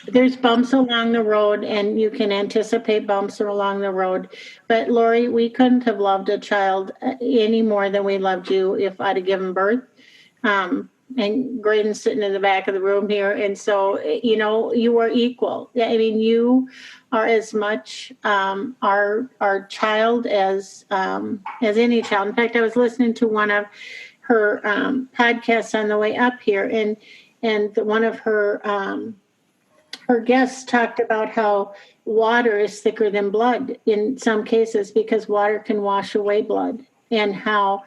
there's bumps along the road, and you can anticipate bumps along the road. But Laurie, we couldn't have loved a child any more than we loved you if I'd have given birth. And Graydon's sitting in the back of the room here. And so, you are equal. I mean, you are as much our child as any child. In fact, I was listening to one of her podcasts on the way up here, and one of her guests talked about how water is thicker than blood in some cases because water can wash away blood, and how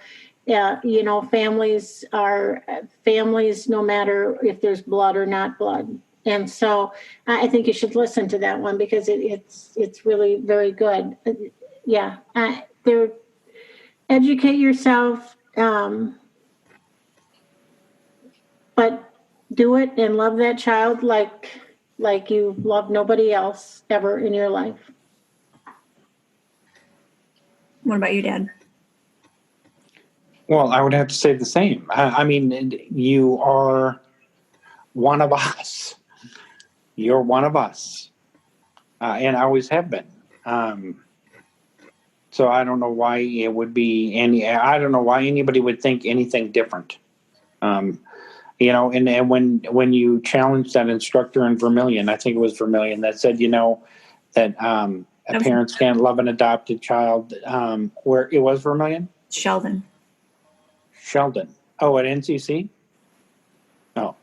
families are families no matter if there's blood or not blood. And so I think you should listen to that one because it's really very good. Educate yourself, but do it and love that child like you love nobody else ever in your life. What about you, Dad? Well, I would have to say the same. I mean, you are one of us. You're one of us, and I always have been. So I don't know why it would be I don't know why anybody would think anything different. And when you challenged that instructor in Vermilion, I think it was Vermilion, that said, that parents can't love an adopted child. Where it was Vermilion? Sheldon. Oh, at NCC? Oh,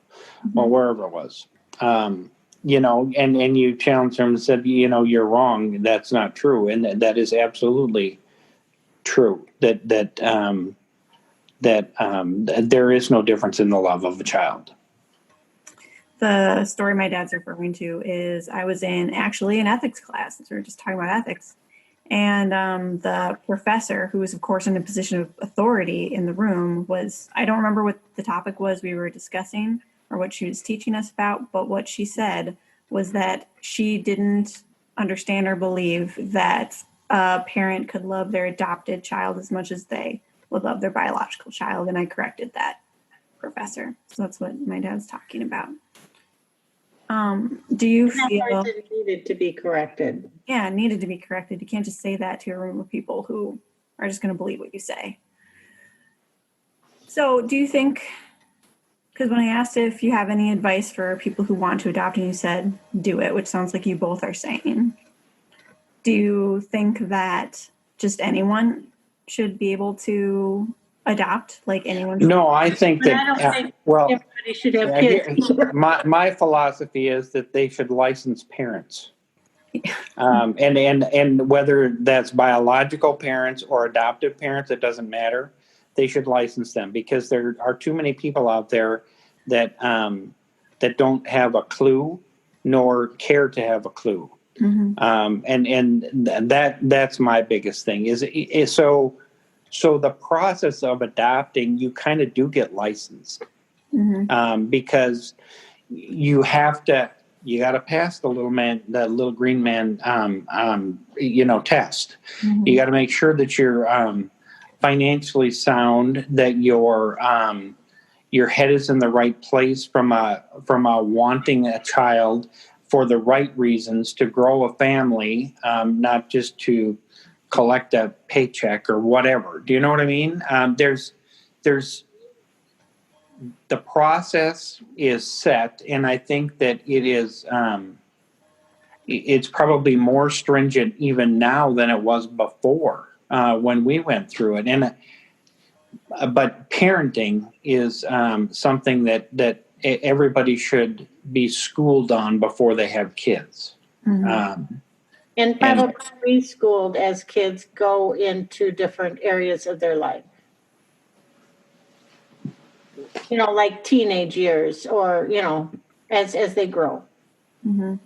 well, wherever it was. And you challenged him and said, you're wrong. That's not true. And that is absolutely true. That there is no difference in the love of a child. The story my dad's referring to is I was in an ethics class. We were just talking about ethics. And the professor, who was, of course, in a position of authority in the room, I don't remember what the topic was we were discussing or what she was teaching us about, but what she said was that she didn't understand or believe that a parent could love their adopted child as much as they would love their biological child. And I corrected that professor. So that's what my dad's talking about. Do you feel it needed to be corrected? Yeah, it needed to be corrected. You can't just say that to a room of people who are just going to believe what you say. So do you think, because when I asked if you have any advice for people who want to adopt and you said do it, which sounds like you both are saying, do you think that just anyone should be able to adopt, like anyone? No, I think that, I don't think everybody should have kids. My philosophy is that they should license parents. And whether that's biological parents or adoptive parents, it doesn't matter. They should license them because there are too many people out there that don't have a clue nor care to have a clue. Mm-hmm. And that's my biggest thing is so the process of adopting, you kind of do get licensed. Mm-hmm. Because you got to pass the little green man, test. Mm-hmm. You got to make sure that you're financially sound, that your head is in the right place from a wanting a child for the right reasons to grow a family, not just to collect a paycheck or whatever. Do you know what I mean? There's the process is set, and I think that it is. It's probably more stringent even now than it was before when we went through it. But parenting is something that everybody should be schooled on before they have kids. Mm-hmm. And probably preschooled as kids go into different areas of their life. Like teenage years or, as they grow. Mm-hmm.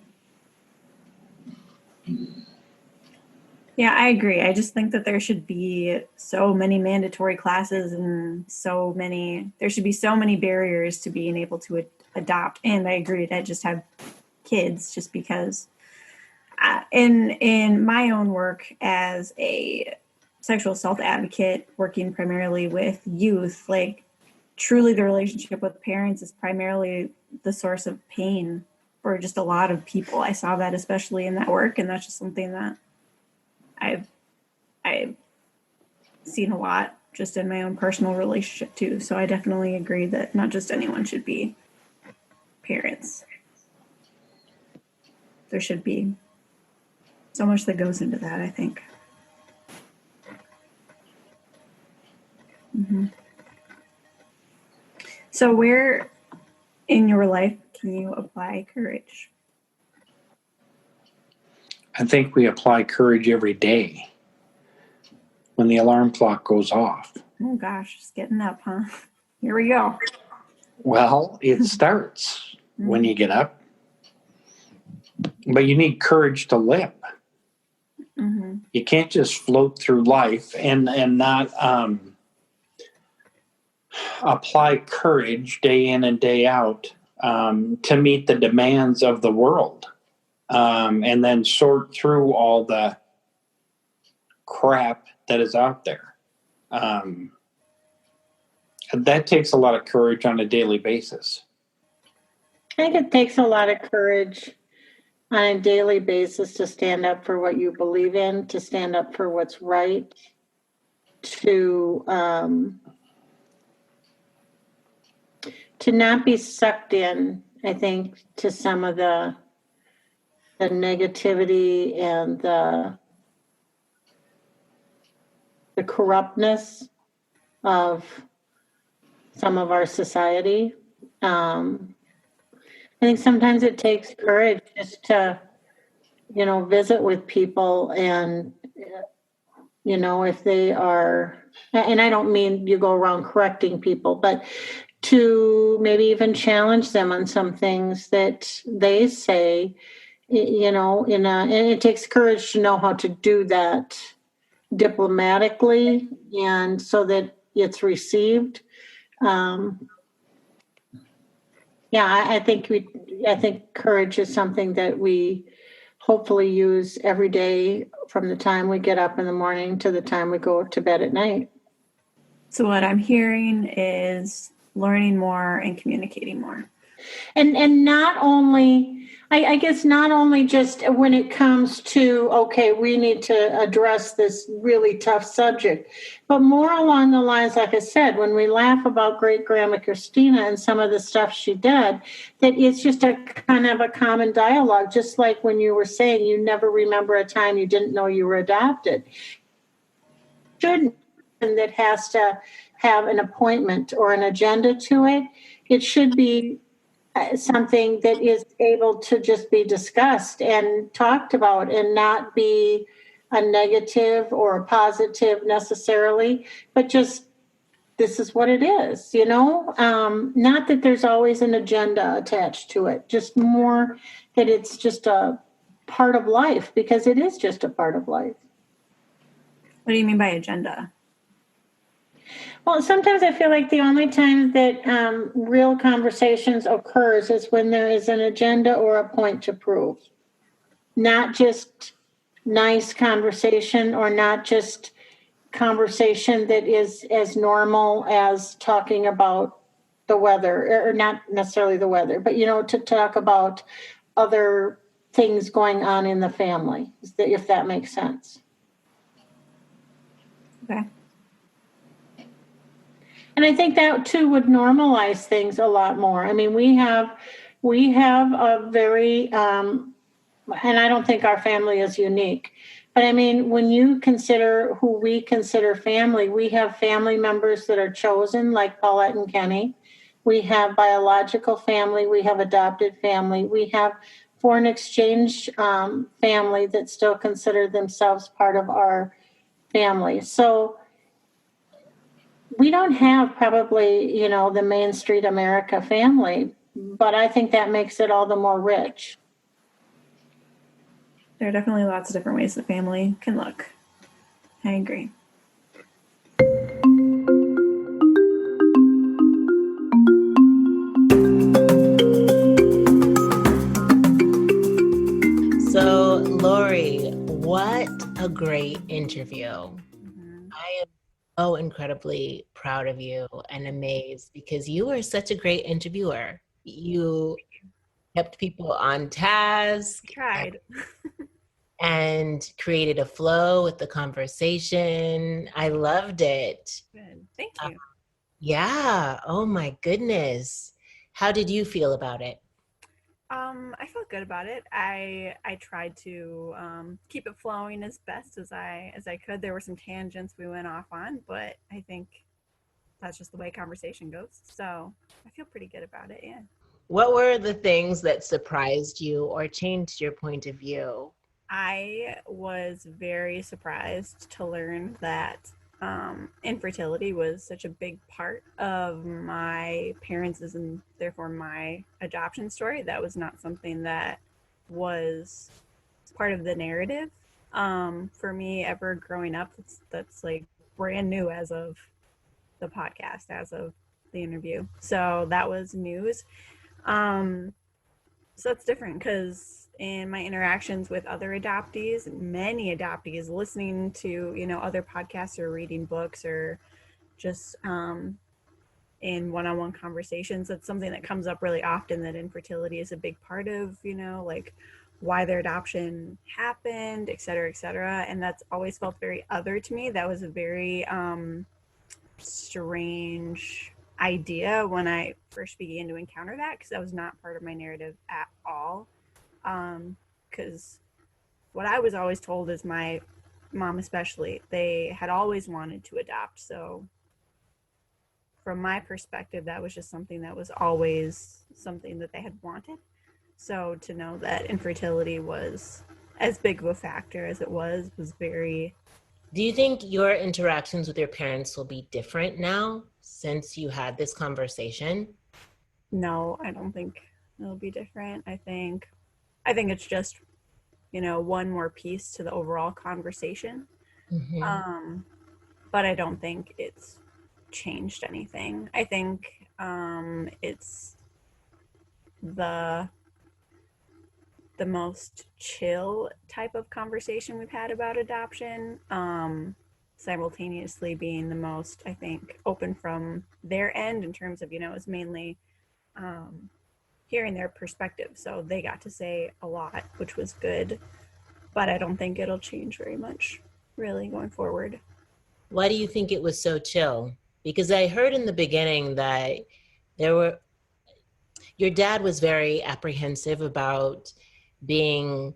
Yeah, I agree. I just think that there should be so many mandatory classes and there should be so many barriers to being able to adopt. And I agree that just have kids just because in my own work as a sexual assault advocate, working primarily with youth, like truly the relationship with parents is primarily the source of pain for just a lot of people. I saw that especially in that work, and that's just something that I've seen a lot just in my own personal relationship too. So I definitely agree that not just anyone should be parents. There should be so much that goes into that, I think. Mm-hmm. So where in your life can you apply courage? I think we apply courage every day when the alarm clock goes off. Oh gosh, just getting up, huh? Here we go. Well, it starts when you get up, but you need courage to live. Mm-hmm. You can't just float through life and not apply courage day in and day out to meet the demands of the world, and then sort through all the crap that is out there. That takes a lot of courage on a daily basis. I think it takes a lot of courage on a daily basis to stand up for what you believe in, to stand up for what's right, to not be sucked in, I think, to some of the negativity and the corruptness of some of our society. I think sometimes it takes courage just to, visit with people and, if they are, and I don't mean you go around correcting people, but to maybe even challenge them on some things that they say, and it takes courage to know how to do that diplomatically and so that it's received. I think courage is something that we hopefully use every day from the time we get up in the morning to the time we go to bed at night. So what I'm hearing is learning more and communicating more. And not only, I guess not only just when it comes to, okay, we need to address this really tough subject, but more along the lines, like I said, when we laugh about great grandma Christina and some of the stuff she did, that it's just a kind of a common dialogue, just like when you were saying you never remember a time you didn't know you were adopted. Shouldn't that has to have an appointment or an agenda to it. It should be something that is able to just be discussed and talked about and not be a negative or a positive necessarily, but just this is what it is, not that there's always an agenda attached to it, just more that it's just a part of life, because it is just a part of life. What do you mean by agenda? Well, sometimes I feel like the only time that real conversations occurs is when there is an agenda or a point to prove. Not just nice conversation or not just conversation that is as normal as talking about the weather, or not necessarily the weather, but, to talk about other things going on in the family, if that makes sense. Okay. And I think that too would normalize things a lot more. I mean, we have a very, and I don't think our family is unique, but I mean, when you consider who we consider family, we have family members that are chosen, like Paulette and Kenny. We have biological family. We have adopted family. We have foreign exchange family that still consider themselves part of our family. So we don't have probably, the Main Street America family, but I think that makes it all the more rich. There are definitely lots of different ways the family can look. I agree. So, Laurie, what a great interview. I am so incredibly proud of you and amazed because you were such a great interviewer. You kept people on task. Tried. And created a flow with the conversation. I loved it. Good. Thank you. Yeah. Oh my goodness. How did you feel about it? I felt good about it. I tried to keep it flowing as best as I could. There were some tangents we went off on, but I think that's just the way conversation goes. So I feel pretty good about it. Yeah. What were the things that surprised you or changed your point of view? I was very surprised to learn that infertility was such a big part of my parents' and therefore my adoption story. That was not something that was part of the narrative for me ever growing up. That's like brand new as of the podcast, as of the interview. So that was news. So that's different because in my interactions with other adoptees, many adoptees, listening to, other podcasts or reading books or just in one-on-one conversations, that's something that comes up really often, that infertility is a big part of, like why their adoption happened, et cetera, et cetera. And that's always felt very other to me. That was a very strange idea when I first began to encounter that, because that was not part of my narrative at all. Because what I was always told is my mom especially, they had always wanted to adopt. So from my perspective, that was just something that was always something that they had wanted. So to know that infertility was as big of a factor as it was very... Do you think your interactions with your parents will be different now since you had this conversation? No, I don't think it'll be different. I think it's just, one more piece to the overall conversation. Mm-hmm. But I don't think it's changed anything. I think it's the most chill type of conversation we've had about adoption, simultaneously being the most, I think, open from their end in terms of, it's mainly hearing their perspective. So they got to say a lot, which was good, but I don't think it'll change very much really going forward. Why do you think it was so chill? Because I heard in the beginning that your dad was very apprehensive about being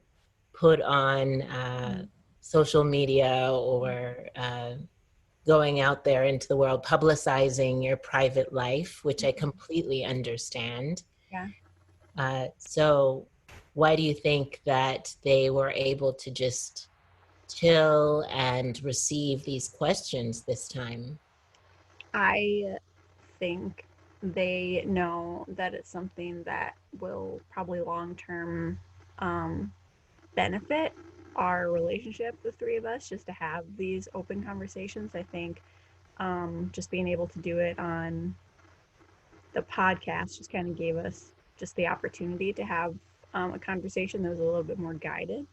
put on social media or going out there into the world, publicizing your private life, which I completely understand. Yeah. So why do you think that they were able to just chill and receive these questions this time? I think they know that it's something that will probably long-term benefit our relationship, the three of us, just to have these open conversations. I think just being able to do it on the podcast just kind of gave us just the opportunity to have a conversation that was a little bit more guided.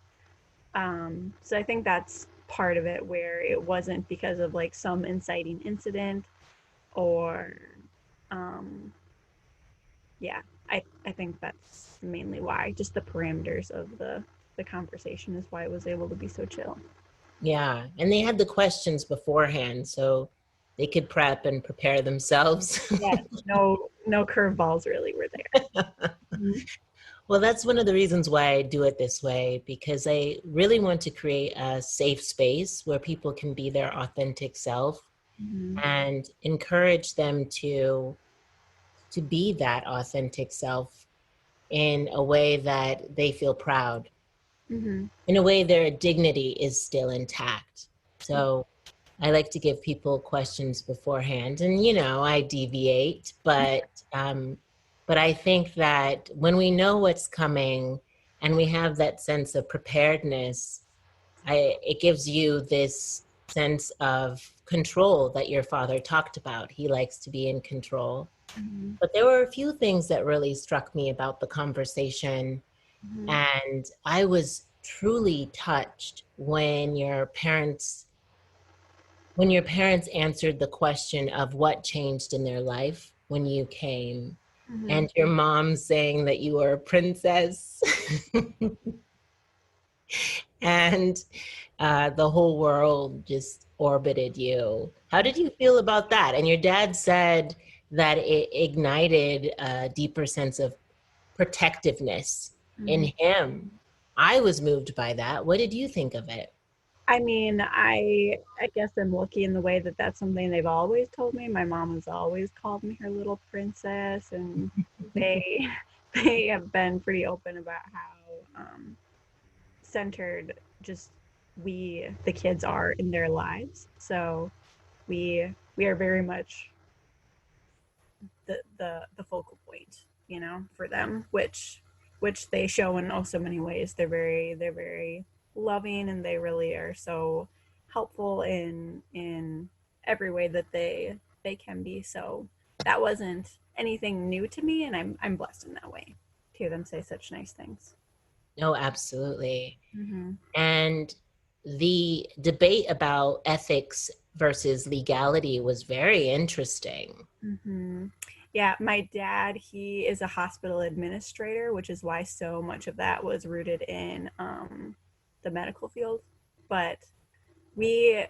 So I think that's part of it, where it wasn't because of like some inciting incident or I think that's mainly why. Just the parameters of the conversation is why it was able to be so chill. Yeah, and they had the questions beforehand, so they could prep and prepare themselves. Yeah, no curveballs really were there. Mm-hmm. Well, that's one of the reasons why I do it this way, because I really want to create a safe space where people can be their authentic self and encourage them to be that authentic self in a way that they feel proud. In a way their dignity is still intact. So I like to give people questions beforehand, and I deviate, but I think that when we know what's coming and we have that sense of preparedness, it gives you this sense of control that your father talked about. He likes to be in control. But there were a few things that really struck me about the conversation. And I was truly touched when your parents answered the question of what changed in their life when you came, and your mom saying that you were a princess and the whole world just orbited you. How did you feel about that? And your dad said that it ignited a deeper sense of protectiveness in him. I was moved by that. What did you think of it? I mean, I guess I'm lucky in the way that that's something they've always told me. My mom has always called me her little princess, and they they have been pretty open about how centered just we the kids are in their lives. So we are very much the focal point, you know, for them, which they show in oh so many ways. They're very loving, and they really are so helpful in every way that they can be. So that wasn't anything new to me, and I'm blessed in that way to hear them say such nice things. No, absolutely. And the debate about ethics versus legality was very interesting. Yeah, my dad, he is a hospital administrator, which is why so much of that was rooted in the medical field. But we,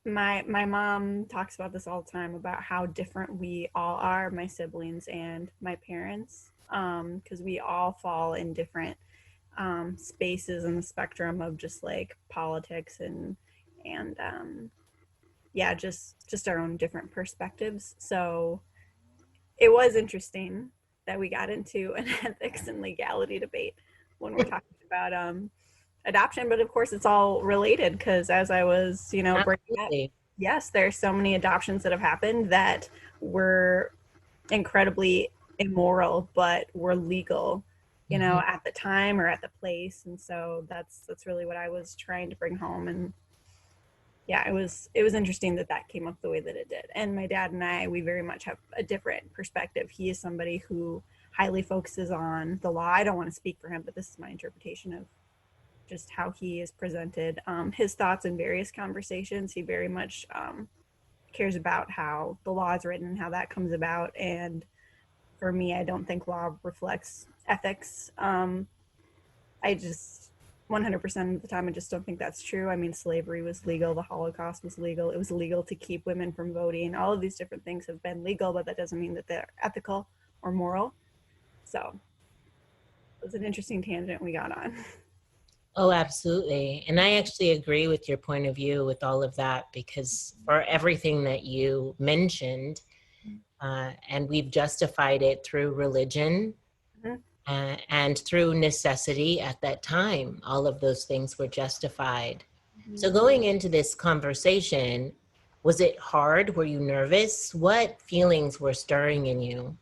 my mom talks about this all the time about how different we all are, my siblings and my parents, because we all fall in different spaces in the spectrum of just like politics and yeah, just our own different perspectives. So it was interesting that we got into an ethics and legality debate when we're talking about adoption, but of course it's all related because as I was, you know, bringing up, yes, there's so many adoptions that have happened that were incredibly immoral, but were legal, you know, at the time or at the place, and so that's really what I was trying to bring home. And yeah, it was interesting that that came up the way that it did. And my dad and I, we very much have a different perspective. He is somebody who highly focuses on the law. I don't want to speak for him, but this is my interpretation of just how he is presented his thoughts in various conversations. He very much cares about how the law is written and how that comes about. And for me, I don't think law reflects ethics. I just 100% of the time, I just don't think that's true. I mean, slavery was legal. The Holocaust was legal. It was illegal to keep women from voting. All of these different things have been legal, but that doesn't mean that they're ethical or moral. So it was an interesting tangent we got on. Oh, absolutely. And I actually agree with your point of view with all of that, because for everything that you mentioned, and we've justified it through religion and through necessity at that time, all of those things were justified. So going into this conversation, was it hard? Were you nervous? What feelings were stirring in you?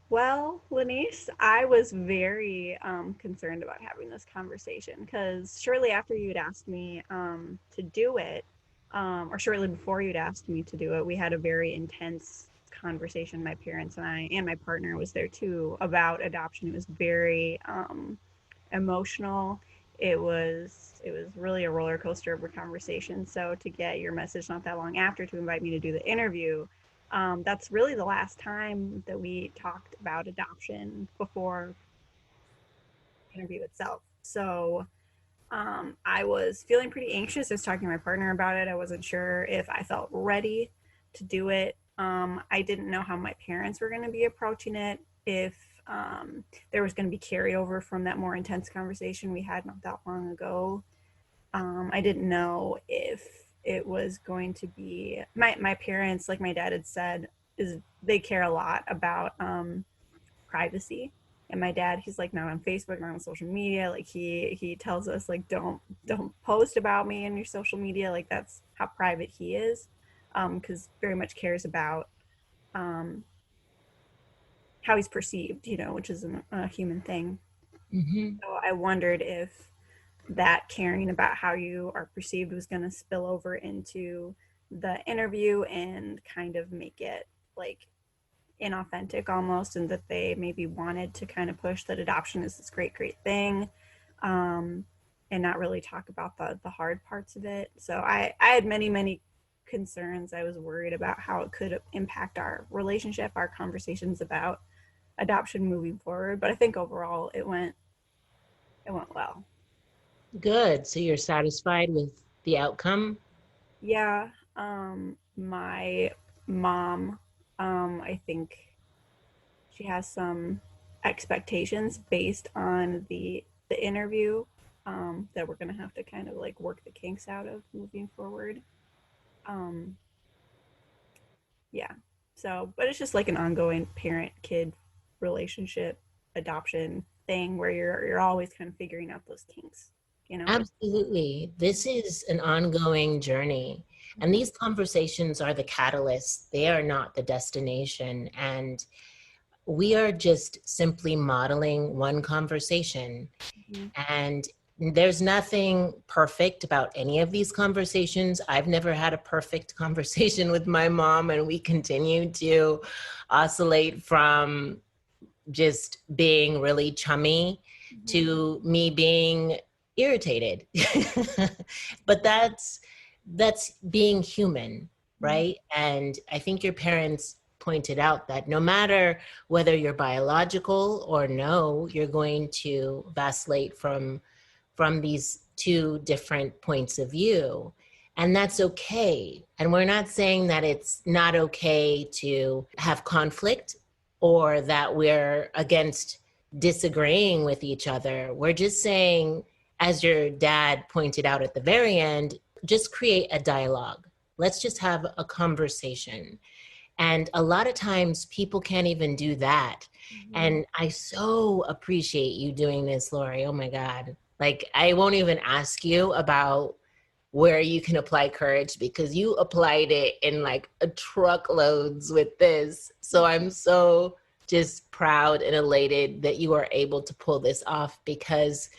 Well, Lanice, I was very concerned about having this conversation because shortly after you'd asked me to do it, or shortly before you'd asked me to do it, we had a very intense conversation, my parents and I, and my partner was there too, about adoption. It was very emotional. It was really a roller coaster of a conversation. So to get your message not that long after to invite me to do the interview, that's really the last time that we talked about adoption before the interview itself. So I was feeling pretty anxious. I was talking to my partner about it. I wasn't sure if I felt ready to do it. I didn't know how my parents were going to be approaching it, if there was going to be carryover from that more intense conversation we had not that long ago. I didn't know if it was going to be my parents, like my dad had said, is they care a lot about privacy. And my dad, he's like not on Facebook, not on social media. Like he tells us like don't post about me in your social media. Like that's how private he is, because very much cares about how he's perceived, you know, which is a human thing. So I wondered if that caring about how you are perceived was going to spill over into the interview and kind of make it like inauthentic almost, and that they maybe wanted to kind of push that adoption is this great thing, and not really talk about the hard parts of it. So I had many concerns. I was worried about how it could impact our relationship, our conversations about adoption moving forward. But I think overall it went well. Good. So you're satisfied with the outcome? Yeah. My mom, I think she has some expectations based on the interview, that we're gonna have to kind of like work the kinks out of moving forward. Um, yeah. So, but it's just like an ongoing parent-kid relationship adoption thing where you're always kind of figuring out those kinks, you know? Absolutely. This is an ongoing journey. And these conversations are the catalyst. They are not the destination. And we are just simply modeling one conversation. Mhm. And there's nothing perfect about any of these conversations. I've never had a perfect conversation with my mom, and we continue to oscillate from just being really chummy to me being irritated. But that's being human, right? And I think your parents pointed out that no matter whether you're biological or no, you're going to vacillate from these two different points of view. And that's okay. And we're not saying that it's not okay to have conflict or that we're against disagreeing with each other. We're just saying, as your dad pointed out at the very end, just create a dialogue. Let's just have a conversation. And a lot of times people can't even do that. And I so appreciate you doing this, Laurie. Oh my God. Like, I won't even ask you about where you can apply courage because you applied it in like a truckloads with this. So I'm so just proud and elated that you are able to pull this off, because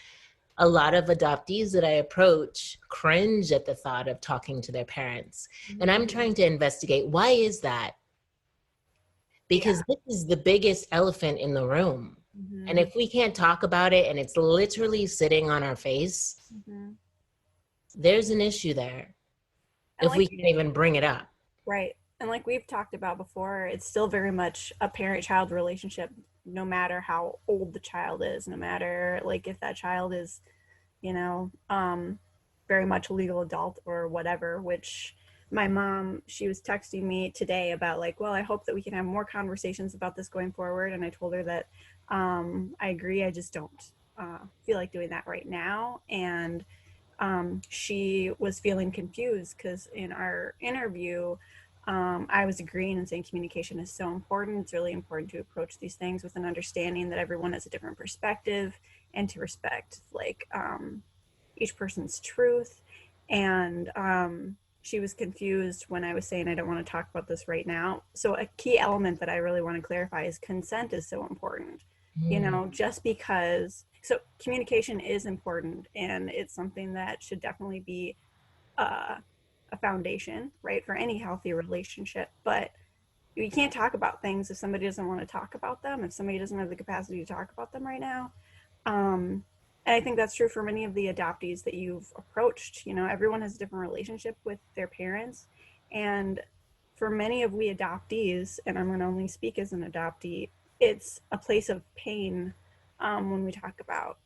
a lot of adoptees that I approach cringe at the thought of talking to their parents. And I'm trying to investigate, why is that? Because this is the biggest elephant in the room. And if we can't talk about it and it's literally sitting on our face, there's an issue there. And If like, we can't even bring it up. right. And like we've talked about before, it's still very much a parent-child relationship, no matter how old the child is, no matter like if that child is, you know, very much a legal adult or whatever, which my mom, she was texting me today about like, well, I hope that we can have more conversations about this going forward. And I told her that I agree, I just don't feel like doing that right now. And she was feeling confused because in our interview, I was agreeing and saying communication is so important. It's really important to approach these things with an understanding that everyone has a different perspective and to respect like each person's truth. And she was confused when I was saying I don't want to talk about this right now. So a key element that I really want to clarify is consent is so important. You know, just because, so communication is important and it's something that should definitely be a foundation, right, for any healthy relationship. But you can't talk about things if somebody doesn't want to talk about them, if somebody doesn't have the capacity to talk about them right now. And I think that's true for many of the adoptees that you've approached. You know, everyone has a different relationship with their parents. And for many of we adoptees, and I'm going to only speak as an adoptee, it's a place of pain when we talk about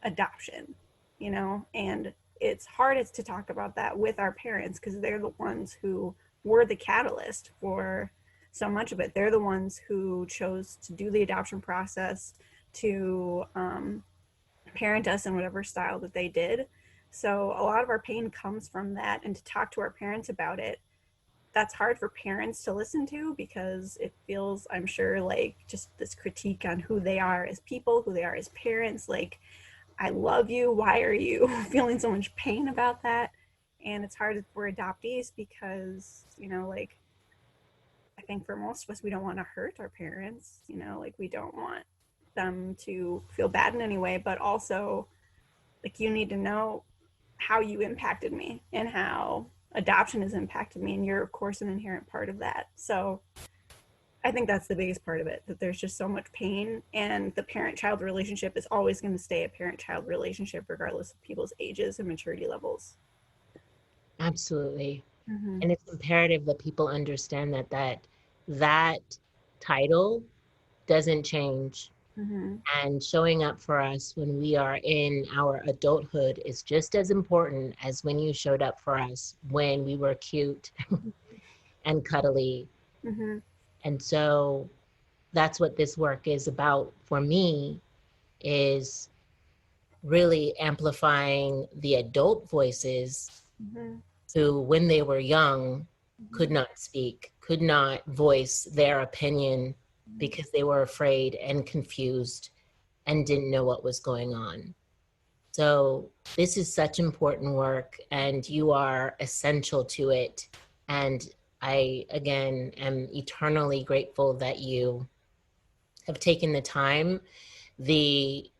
adoption, you know, and it's hardest to talk about that with our parents because they're the ones who were the catalyst for so much of it. They're the ones who chose to do the adoption process, to parent us in whatever style that they did. So a lot of our pain comes from that, and to talk to our parents about it, that's hard for parents to listen to because it feels, I'm sure, like just this critique on who they are as people, who they are as parents. Like, I love you. Why are you feeling so much pain about that? And it's hard for adoptees because, you know, like, I think for most of us, we don't want to hurt our parents, you know, like we don't want them to feel bad in any way, but also like you need to know how you impacted me and how adoption has impacted me. And you're of course an inherent part of that. So I think that's the biggest part of it, that there's just so much pain, and the parent-child relationship is always going to stay a parent-child relationship regardless of people's ages and maturity levels. Absolutely. And it's imperative that people understand that title doesn't change. And showing up for us when we are in our adulthood is just as important as when you showed up for us when we were cute and cuddly. And so that's what this work is about for me, is really amplifying the adult voices who, when they were young, could not speak, could not voice their opinion because they were afraid and confused and didn't know what was going on. So this is such important work, and you are essential to it. And I, again, am eternally grateful that you have taken the time, the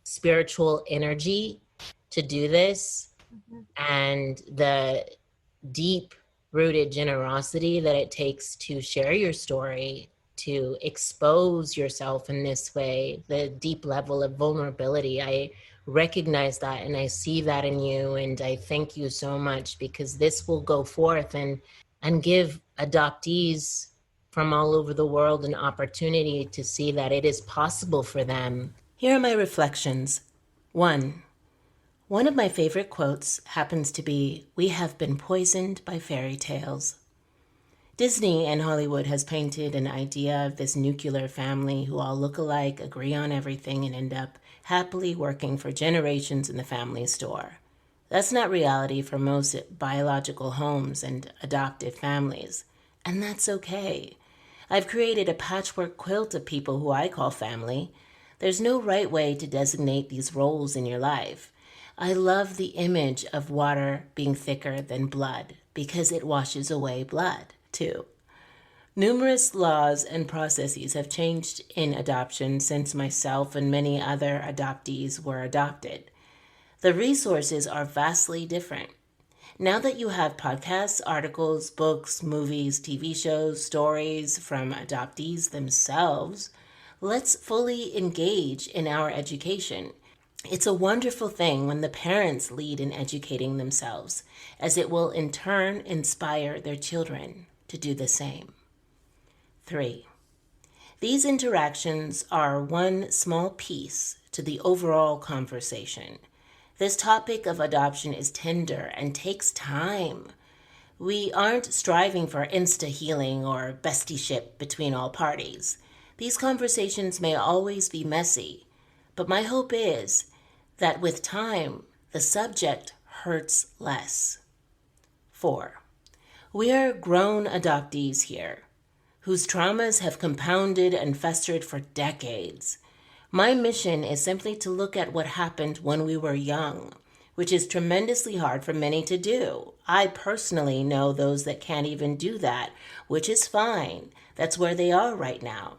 spiritual energy to do this, and the deep rooted generosity that it takes to share your story, to expose yourself in this way, the deep level of vulnerability. I recognize that and I see that in you, and I thank you so much, because this will go forth and give adoptees from all over the world an opportunity to see that it is possible for them. Here are my reflections. 1. One of my favorite quotes happens to be, "We have been poisoned by fairy tales." Disney and Hollywood has painted an idea of this nuclear family who all look alike, agree on everything, and end up happily working for generations in the family store. That's not reality for most biological homes and adoptive families, and that's okay. I've created a patchwork quilt of people who I call family. There's no right way to designate these roles in your life. I love the image of water being thicker than blood because it washes away blood, too. Numerous laws and processes have changed in adoption since myself and many other adoptees were adopted. The resources are vastly different. Now that you have podcasts, articles, books, movies, TV shows, stories from adoptees themselves, let's fully engage in our education. It's a wonderful thing when the parents lead in educating themselves, as it will in turn inspire their children to do the same. 3. These interactions are one small piece to the overall conversation. This topic of adoption is tender and takes time. We aren't striving for insta-healing or bestieship between all parties. These conversations may always be messy, but my hope is that with time, the subject hurts less. 4. We are grown adoptees here, whose traumas have compounded and festered for decades. My mission is simply to look at what happened when we were young, which is tremendously hard for many to do. I personally know those that can't even do that, which is fine. That's where they are right now.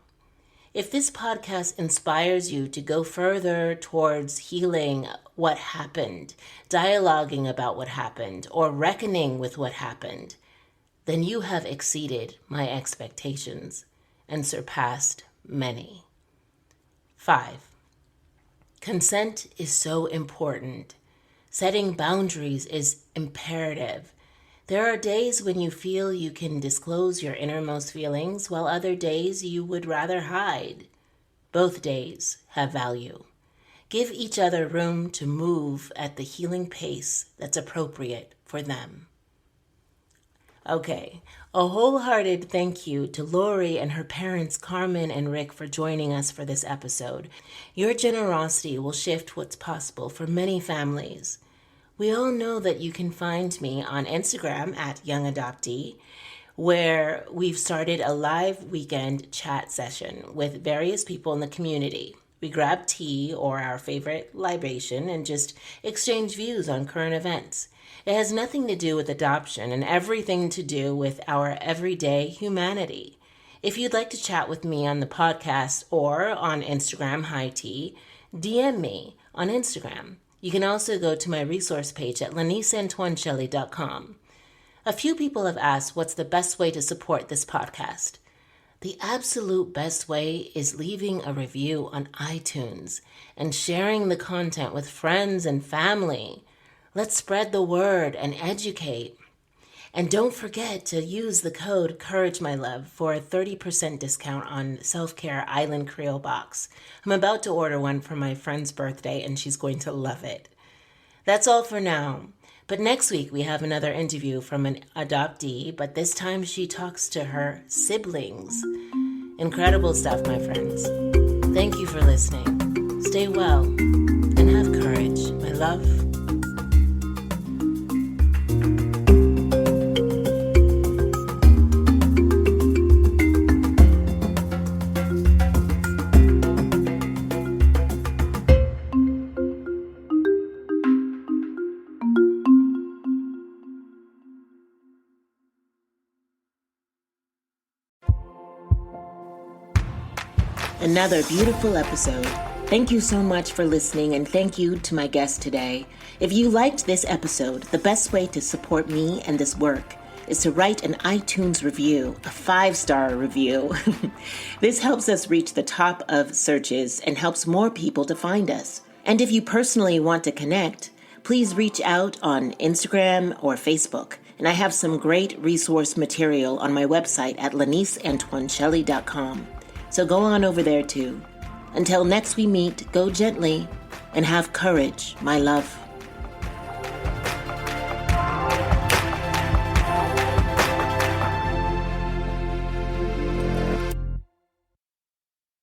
If this podcast inspires you to go further towards healing what happened, dialoguing about what happened, or reckoning with what happened, then you have exceeded my expectations and surpassed many. 5. Consent is so important. Setting boundaries is imperative. There are days when you feel you can disclose your innermost feelings, while other days you would rather hide. Both days have value. Give each other room to move at the healing pace that's appropriate for them. Okay, a wholehearted thank you to Laurie and her parents Carmen and Rick for joining us for this episode. Your generosity will shift what's possible for many families. We all know that you can find me on Instagram at Young Adoptee, where we've started a live weekend chat session with various people in the community. We grab tea or our favorite libation and just exchange views on current events. It has nothing to do with adoption and everything to do with our everyday humanity. If you'd like to chat with me on the podcast or on Instagram, hi T, DM me on Instagram. You can also go to my resource page at laniseantoineshelley.com. A few people have asked what's the best way to support this podcast. The absolute best way is leaving a review on iTunes and sharing the content with friends and family. Let's spread the word and educate. And don't forget to use the code COURAGEMyLove for a 30% discount on Self-Care Island Creole Box. I'm about to order one for my friend's birthday and she's going to love it. That's all for now. But next week we have another interview from an adoptee, but this time she talks to her siblings. Incredible stuff, my friends. Thank you for listening. Stay well and have courage, my love. Another beautiful episode. Thank you so much for listening, and thank you to my guest today. If you liked this episode, the best way to support me and this work is to write an iTunes review, a 5-star review. This helps us reach the top of searches and helps more people to find us. And if you personally want to connect, please reach out on Instagram or Facebook. And I have some great resource material on my website at laniceantoineshelley.com. So go on over there too. Until next we meet, go gently and have courage, my love.